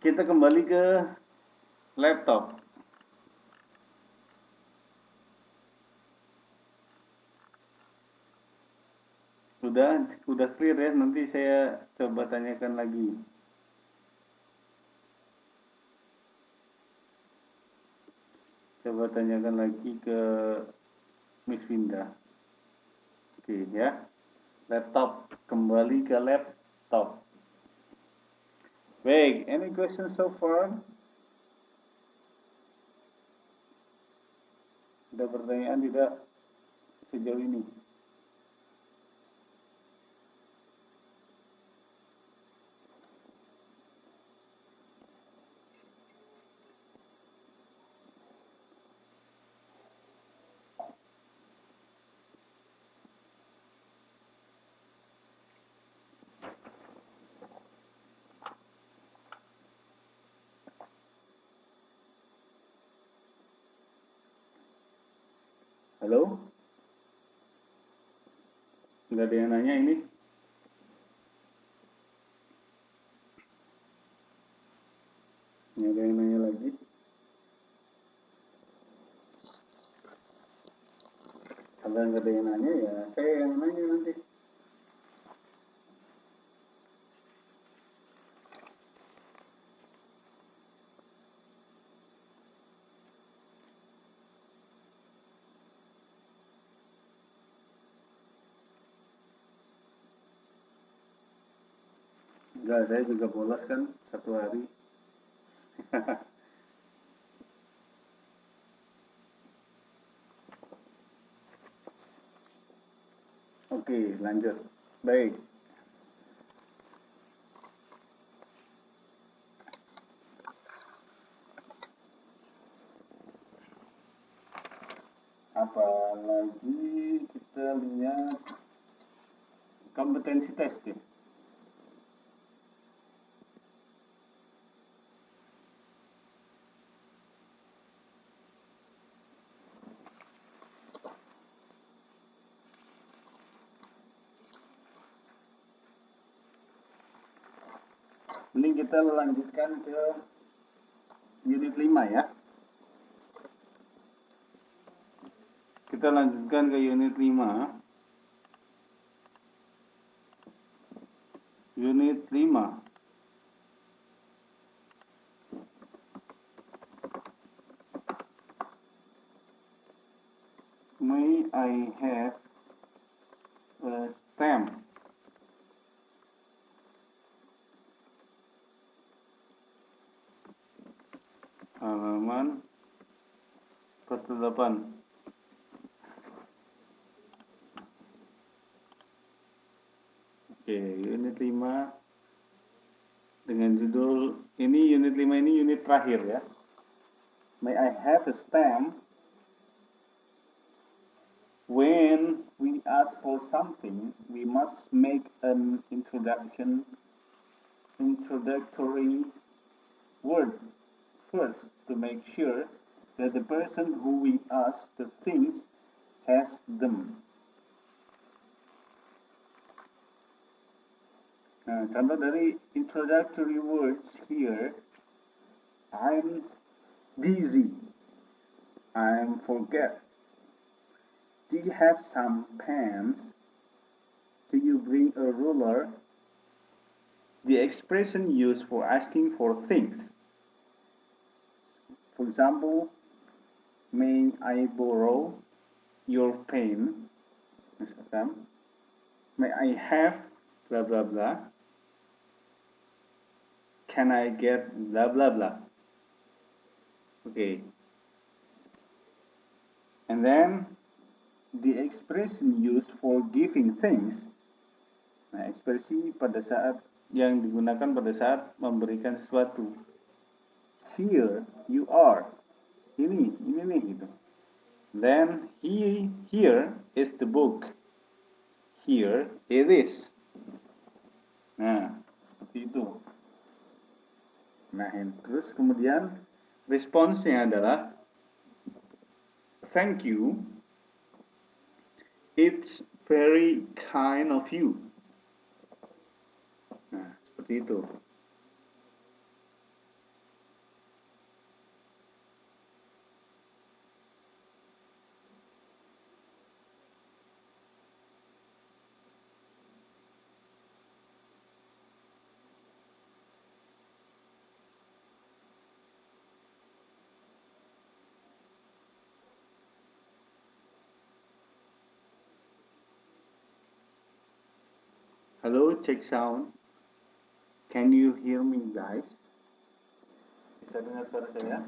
Speaker 2: kita kembali ke laptop. Udah clear ya, nanti saya coba tanyakan lagi. Coba tanyakan lagi ke Miss Winda. Oke ya. Laptop, kembali ke laptop. Baik, any questions so far? Ada pertanyaan tidak sejauh ini? Halo? Nggak ada yang nanya ini? Nggak ada yang nanya lagi? Kalau nggak ada yang nanya ya saya yang nanya nanti. Enggak, saya juga bolos kan 1 hari. Oke, lanjut. Baik. Apalagi kita lihat kompetensi tes ya. Ini kita lanjutkan ke unit 5 ya. Kita lanjutkan ke unit 5. Unit 5. May I have a stamp? Halaman 48. Oke, unit 5 dengan judul ini, unit 5 ini unit terakhir ya. May I have a stamp? When we ask for something, we must make an introductory word first to make sure that the person who we ask the things has them. Nah, contoh dari introductory words here, I'm dizzy, I'm forget. Do you have some pens? Do you bring a ruler? The expression used for asking for things. For example, may I borrow your pen? Misalkan, may I have blah blah blah? Can I get blah blah blah? Okay. And then the expression used for giving things. Nah, ekspresi pada saat yang digunakan pada saat memberikan sesuatu. Here you are. Ini nih gitu. Then here is the book. Here it is. Nah, seperti itu. Nah, terus kemudian responsnya adalah thank you. It's very kind of you. Nah, seperti itu. Halo, check sound. Can you hear me, guys? Bisa dengar suara saya?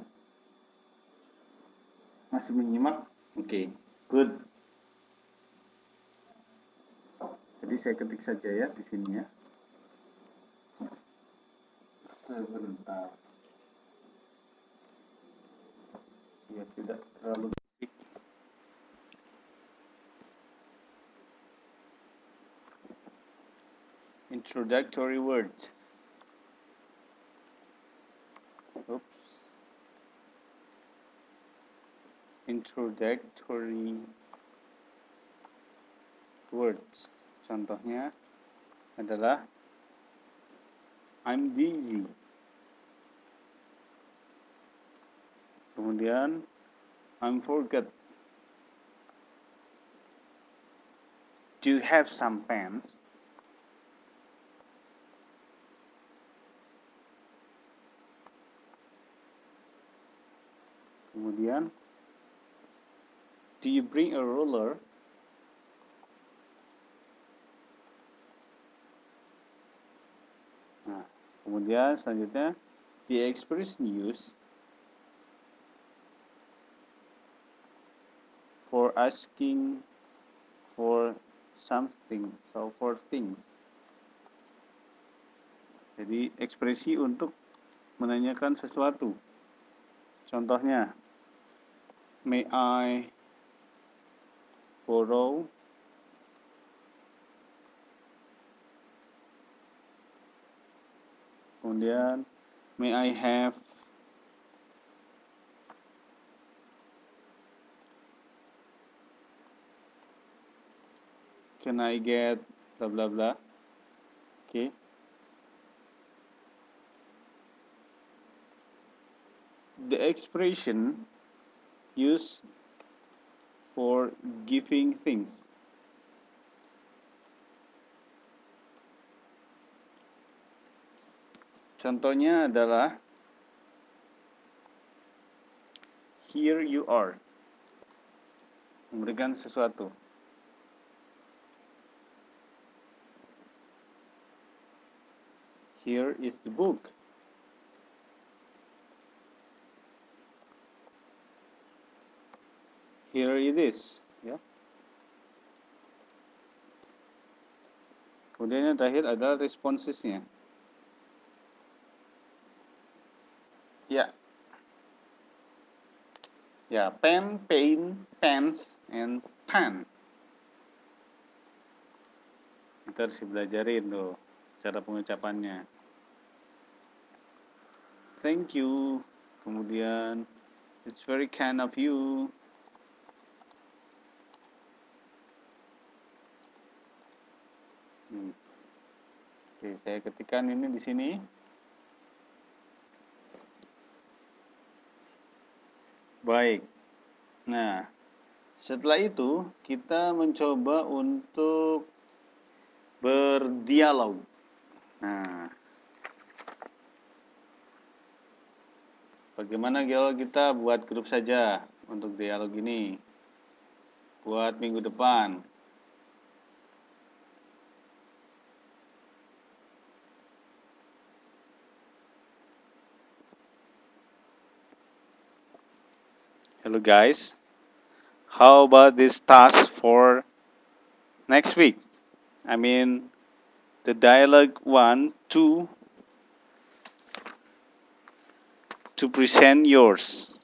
Speaker 2: Masih menyimak? Oke, good. Jadi saya ketik saja ya di sini ya. Sebentar. Ya, tidak terlalu berisik. Introductory words. Oops. Introductory words. Contohnya adalah I'm dizzy. Kemudian I'm forget. Do you have some pens? Kemudian do you bring a ruler? Nah, kemudian selanjutnya the expression used for asking for something, so for things. Jadi ekspresi untuk menanyakan sesuatu. Contohnya, may I
Speaker 1: borrow. Kemudian, may I have. Can I get blah blah blah. Okay. The expression used for giving things. Contohnya adalah here you are. Memberikan sesuatu. Here is the book. Here it is. Ya. Kemudian yang terakhir adalah responsesnya. Ya. Ya, pen, paint, pens, and pan. Kita harus belajarin tuh cara pengucapannya. Thank you. Kemudian, it's very kind of you. Oke, saya ketikkan ini di sini. Baik. Nah, setelah itu kita mencoba untuk berdialog. Nah, bagaimana kalau kita buat grup saja untuk dialog ini? Buat minggu depan. Hello guys. How about this task for next week? I mean, the dialogue 1, 2 to present yours.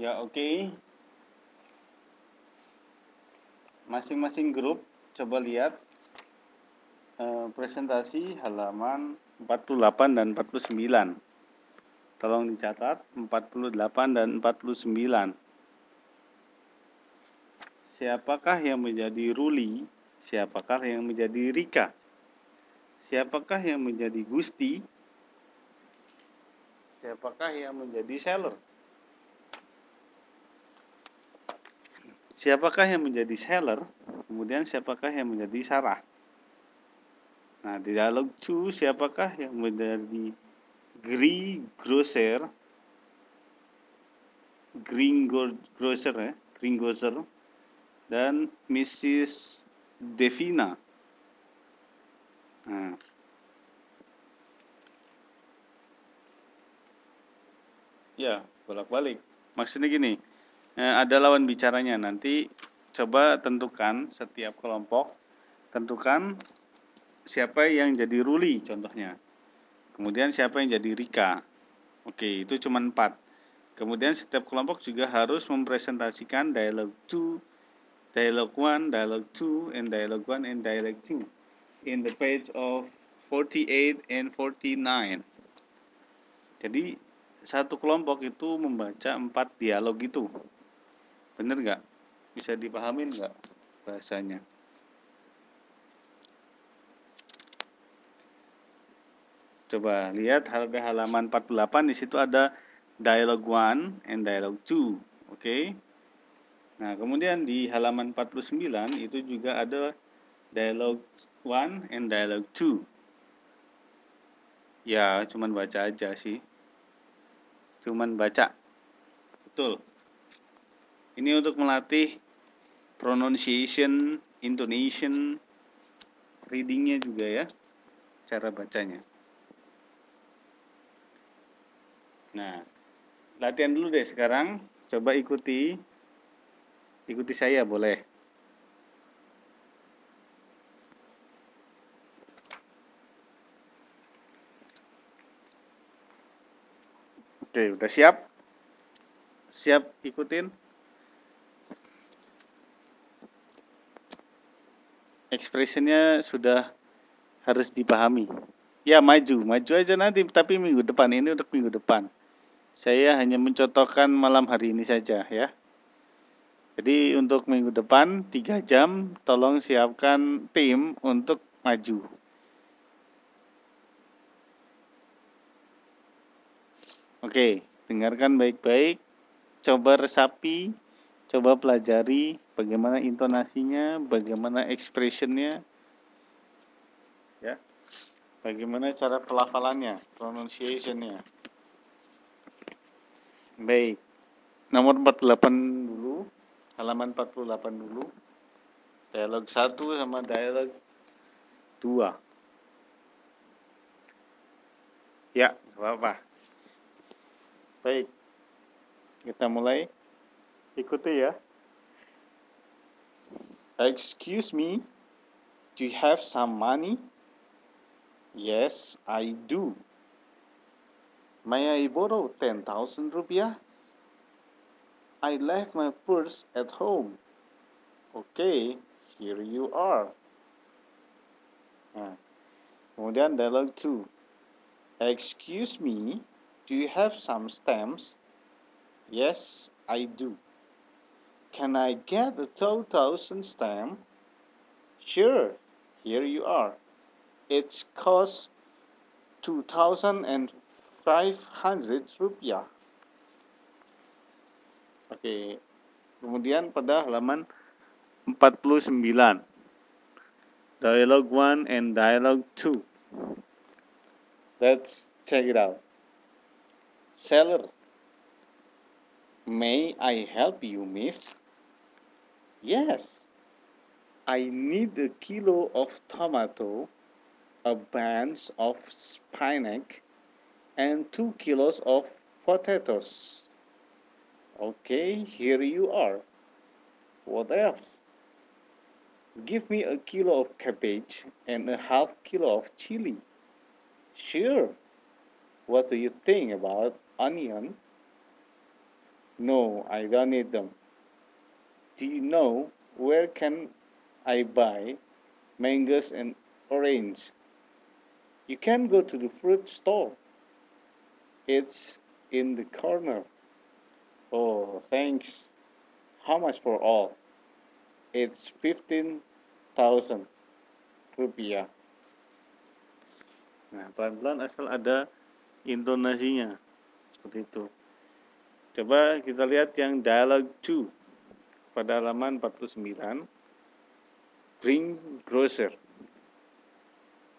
Speaker 1: Ya, oke. Masing-masing grup coba lihat presentasi halaman 48 dan 49. Tolong dicatat 48 dan 49. Siapakah yang menjadi Ruli? Siapakah yang menjadi Rika? Siapakah yang menjadi Gusti? Siapakah yang menjadi Seller? Siapakah yang menjadi Seller? Kemudian siapakah yang menjadi Sarah? Nah, di dialog 2 siapakah yang menjadi greengrocer dan Mrs. Devina. Nah, ya, bolak-balik. Maksudnya gini, ada lawan bicaranya. Nanti coba tentukan setiap kelompok, tentukan siapa yang jadi Ruli contohnya. Kemudian siapa yang jadi Rika. Oke, itu cuma 4. Kemudian setiap kelompok juga harus mempresentasikan dialog 2, dialog 1, dialog 2, and dialog 1 and dialog 2 in the page of 48 and 49. Jadi satu kelompok itu membaca 4 dialog itu. Bener nggak? Bisa dipahamin nggak bahasanya? Coba lihat halaman 48, di situ ada dialog 1 and dialog 2. Oke. Nah, kemudian di halaman 49 itu juga ada dialog 1 and dialog 2. Ya, cuman baca aja sih. Cuman baca. Betul. Ini untuk melatih pronunciation, intonation, readingnya juga ya, cara bacanya. Nah, latihan dulu deh sekarang. Coba ikuti saya boleh. Oke, udah siap? Siap ikutin? Expressionnya sudah harus dipahami. Ya, maju aja nanti, tapi minggu depan. Ini untuk minggu depan. Saya hanya mencontohkan malam hari ini saja ya. Jadi untuk minggu depan 3 jam tolong siapkan tim untuk maju. Oke, dengarkan baik-baik. Coba resapi, coba pelajari bagaimana intonasinya, bagaimana expressionnya, ya, bagaimana cara pelafalannya, pronunciationnya. Baik, nomor 48 dulu, halaman 48 dulu, dialog 1 sama dialog 2. Ya, apa-apa. Baik, kita mulai. Ikuti ya. Excuse me, do you have some money? Yes, I do. May I borrow 10,000 rupiah? I left my purse at home. Okay, here you are. Nah, kemudian dialog 2. Excuse me, do you have some stamps? Yes, I do. Can I get a 2,000 stamp? Sure, here you are. It costs 2,500 rupiah. Oke, kemudian pada halaman 49. Dialogue 1 and Dialogue 2. Let's check it out. Seller, may I help you, miss? Yes. I need a kilo of tomato, a bunch of spinach, and 2 kilos of potatoes. Okay, here you are. What else? Give me a kilo of cabbage and a half kilo of chili. Sure. What do you think about onion? No, I don't need them. Do you know where can I buy mangoes and orange? You can go to the fruit store. It's in the corner. Oh, thanks. How much for all? It's 15,000 rupiah. Nah, pelan-pelan asal ada intonasinya. Seperti itu. Coba kita lihat yang dialog 2 pada halaman 49. Greengrocer.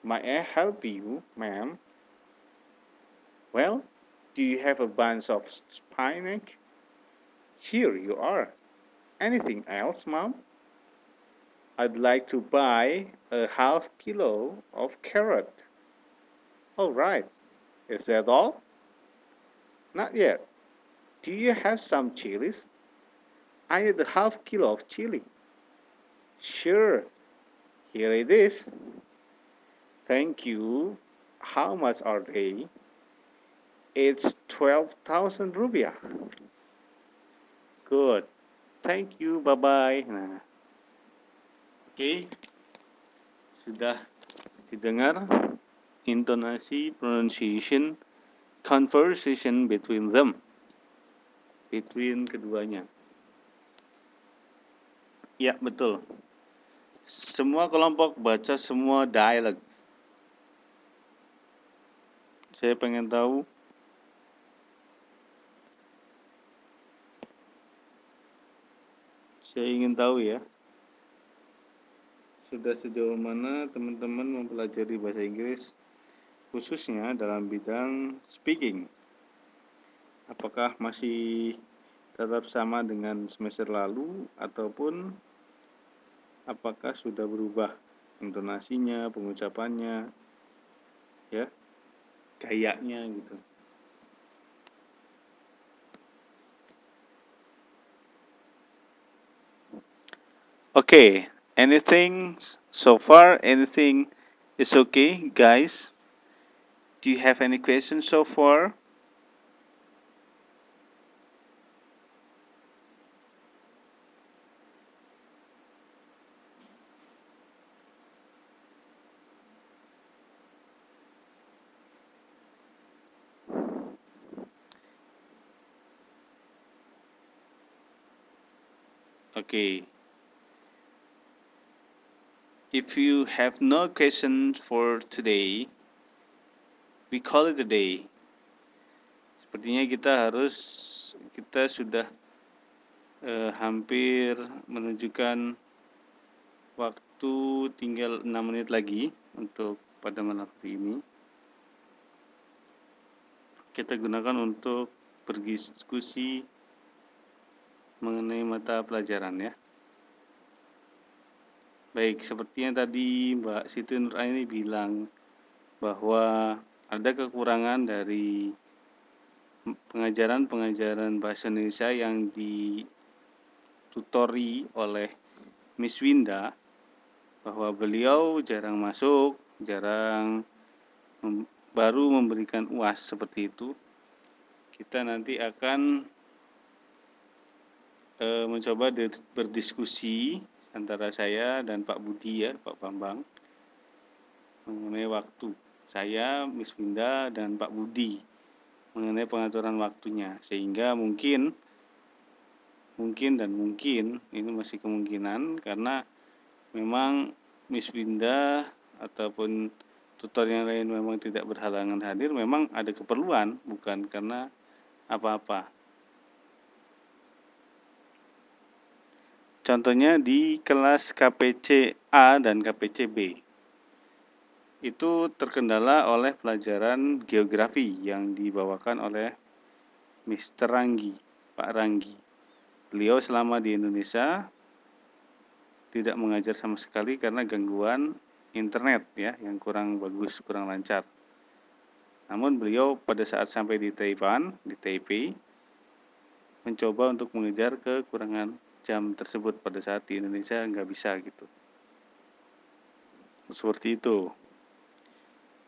Speaker 1: May I help you, ma'am? Well, do you have a bunch of spinach? Here you are. Anything else, ma'am? I'd like to buy a half kilo of carrot. All right. Is that all? Not yet. Do you have some chilies? I need a half kilo of chili. Sure. Here it is. Thank you. How much are they? It's 12,000 rupiah. Good. Thank you. Bye-bye. Nah, oke. Sudah didengar intonasi, pronunciation, conversation between them. Between keduanya. Ya, betul. Semua kelompok baca semua dialog. Saya pengen tahu Saya ingin tahu ya, sudah sejauh mana teman-teman mempelajari bahasa Inggris, khususnya dalam bidang speaking. Apakah masih tetap sama dengan semester lalu, ataupun apakah sudah berubah? intonasinya, pengucapannya, ya, gayanya gitu. Okay, anything so far? Anything is okay, guys? Do you have any questions so far? Okay. If you have no questions for today, we call it a day. Sepertinya kita sudah hampir menunjukkan waktu tinggal 6 menit lagi untuk pada malam hari ini. Kita gunakan untuk berdiskusi mengenai mata pelajaran ya. Baik, sepertinya tadi Mbak Siti Nuraini bilang bahwa ada kekurangan dari pengajaran bahasa Indonesia yang ditutori oleh Miss Winda, bahwa beliau jarang masuk, baru memberikan UAS seperti itu. Kita nanti akan mencoba berdiskusi antara saya dan Pak Budi ya, Pak Bambang, mengenai waktu. Saya, Miss Winda, dan Pak Budi mengenai pengaturan waktunya, sehingga mungkin ini masih kemungkinan karena memang Miss Winda ataupun tutor yang lain memang tidak berhalangan hadir, memang ada keperluan, bukan karena apa-apa. Contohnya di kelas KPC A dan KPC B itu terkendala oleh pelajaran geografi yang dibawakan oleh Mr. Ranggi, Pak Ranggi. Beliau selama di Indonesia tidak mengajar sama sekali karena gangguan internet ya yang kurang bagus, kurang lancar. Namun beliau pada saat sampai di Taiwan, di Taipei, mencoba untuk mengejar kekurangan jam tersebut pada saat di Indonesia nggak bisa gitu. Seperti itu.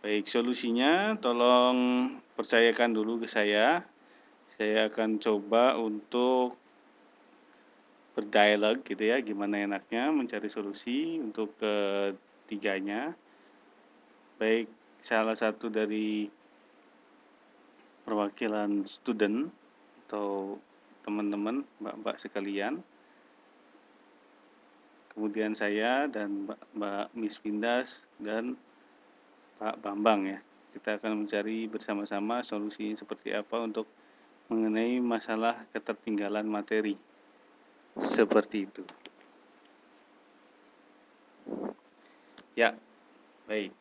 Speaker 1: Baik, solusinya tolong percayakan dulu ke saya. Saya akan coba untuk berdialog gitu ya, gimana enaknya mencari solusi untuk ketiganya. Baik, salah satu dari perwakilan student atau teman-teman, mbak-mbak sekalian. Kemudian saya dan Mbak Miss Windas dan Pak Bambang ya. Kita akan mencari bersama-sama solusi seperti apa untuk mengenai masalah ketertinggalan materi. Seperti itu. Ya, baik.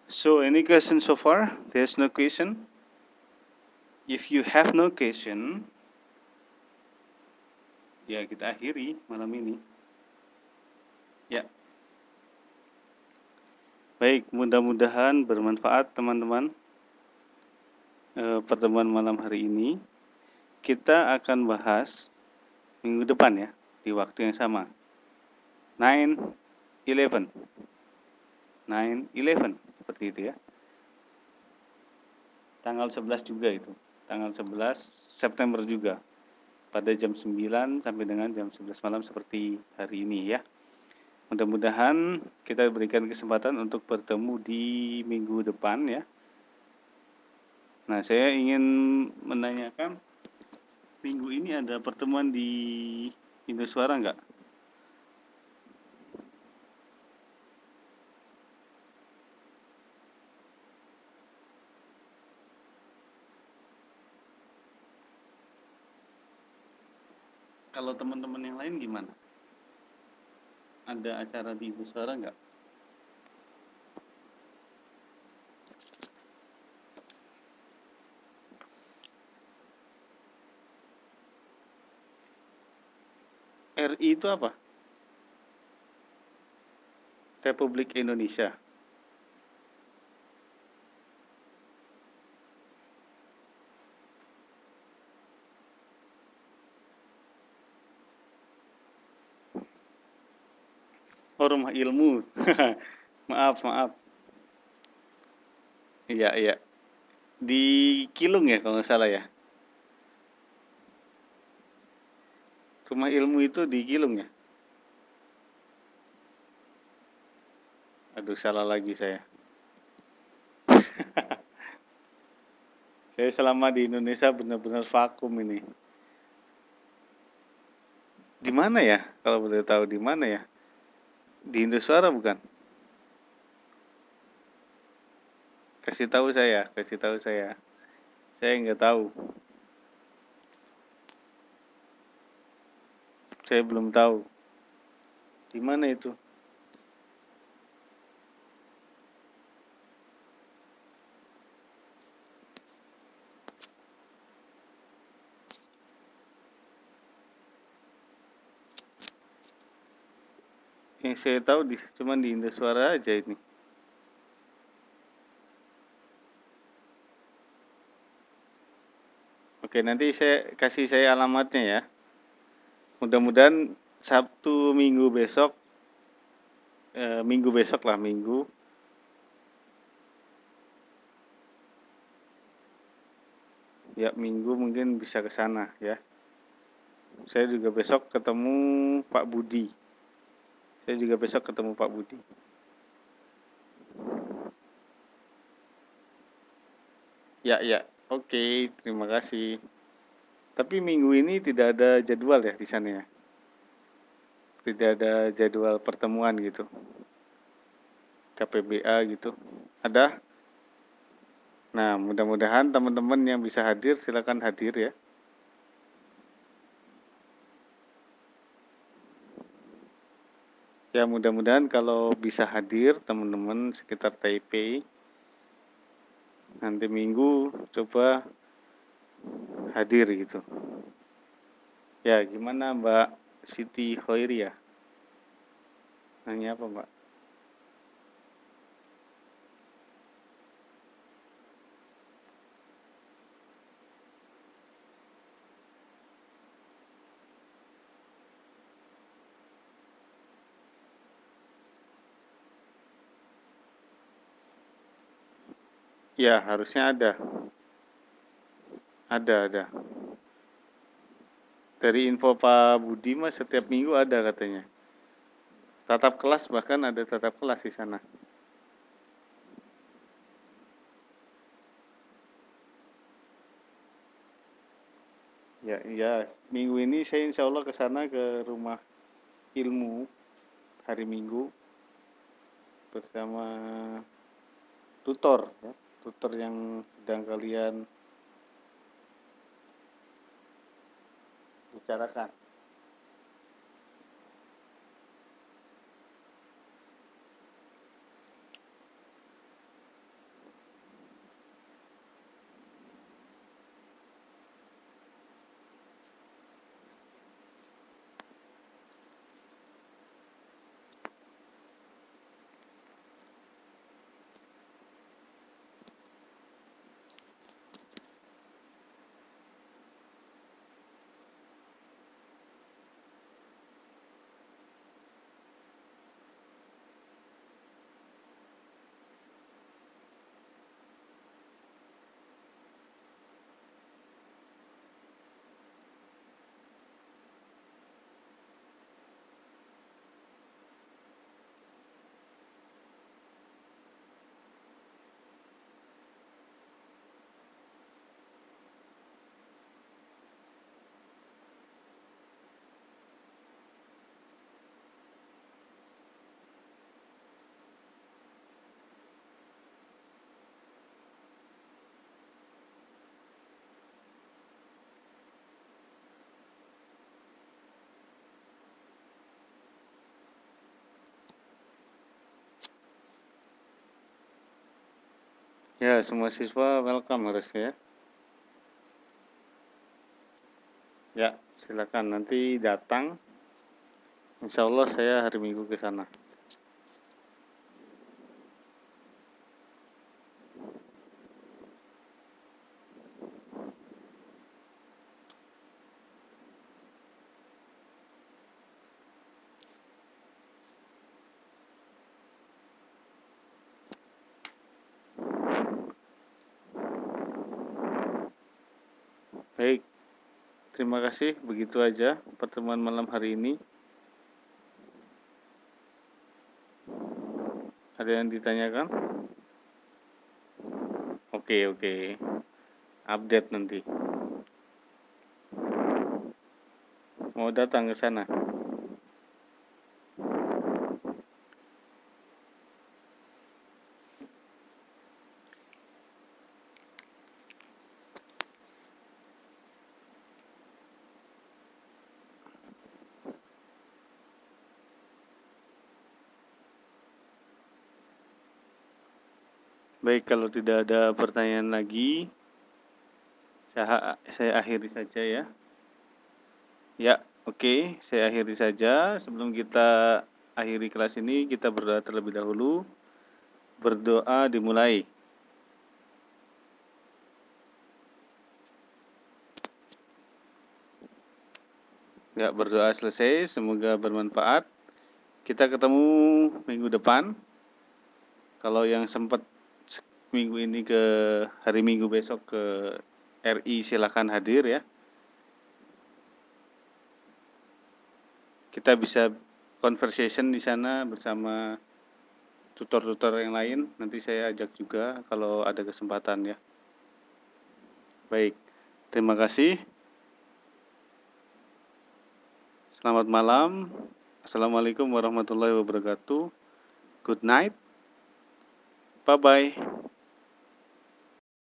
Speaker 1: So, any question so far? There's no question? If you have no question, ya kita akhiri malam ini. Ya. Baik, mudah-mudahan bermanfaat teman-teman. Pertemuan malam hari ini kita akan bahas minggu depan ya, di waktu yang sama. 9/11 seperti itu ya. Tanggal 11 juga itu. Tanggal 11 September juga. Pada jam 9 sampai dengan jam 11 malam seperti hari ini ya. Mudah-mudahan kita berikan kesempatan untuk bertemu di minggu depan ya. Nah, saya ingin menanyakan, minggu ini ada pertemuan di Indosuara enggak? Kalau teman-teman yang lain gimana? Ada acara di Indosuara enggak? RI itu apa?
Speaker 2: Republik Indonesia. Oh, rumah ilmu. Maaf, maaf. Iya, iya. Di Kilung ya kalau nggak salah ya. Rumah ilmu itu di Kilung ya. Aduh, salah lagi saya. Saya selama di Indonesia benar-benar vakum ini. Di mana ya? Kalau boleh tahu di mana ya? Di Indoswara bukan? Kasih tahu saya, kasih tahu saya. Saya nggak tahu. Saya belum tahu. Di mana itu? Yang saya tahu cuma di Indoswara aja ini. Oke, nanti kasih saya alamatnya ya. Mudah-mudahan Sabtu Minggu besok, Minggu besok lah Minggu. Ya Minggu mungkin bisa ke sana ya. Saya juga besok ketemu Pak Budi. Saya juga besok ketemu Pak Budi. Ya, ya. Oke, terima kasih. Tapi minggu ini tidak ada jadwal ya di sana ya? Tidak ada jadwal pertemuan gitu. KPBA gitu. Ada? Nah, mudah-mudahan teman-teman yang bisa hadir silakan hadir ya. Ya, mudah-mudahan kalau bisa hadir teman-teman sekitar Taipei. Nanti Minggu coba hadir gitu. Ya, gimana Mbak Siti Hoiri ya? Nanya apa Mbak? Ya, harusnya ada. Ada. Dari info Pak Budi mas setiap minggu ada katanya. Tatap kelas bahkan ada tatap kelas di sana. Ya, minggu ini saya insya Allah ke sana ke rumah ilmu hari Minggu bersama tutor, ya, tutor yang sedang kalian bicarakan. Ya, semua siswa welcome harusnya ya. Ya, silakan nanti datang. Insya Allah saya hari Minggu ke sana.
Speaker 1: terima kasih. Begitu aja pertemuan malam hari ini. Ada yang ditanyakan? Oke. Update nanti. Mau datang ke sana. Baik, kalau tidak ada pertanyaan lagi, saya akhiri saja ya. Ya, oke, saya akhiri saja. Sebelum kita akhiri kelas ini, kita berdoa terlebih dahulu. Berdoa dimulai. Ya, berdoa selesai. Semoga bermanfaat. Kita ketemu minggu depan. Kalau yang sempat minggu ini ke hari Minggu besok ke RI, silakan hadir ya. Kita bisa conversation di sana bersama tutor-tutor yang lain. Nanti saya ajak juga kalau ada kesempatan ya. Baik, terima kasih. Selamat malam. Assalamualaikum warahmatullahi wabarakatuh. Good night. Bye-bye.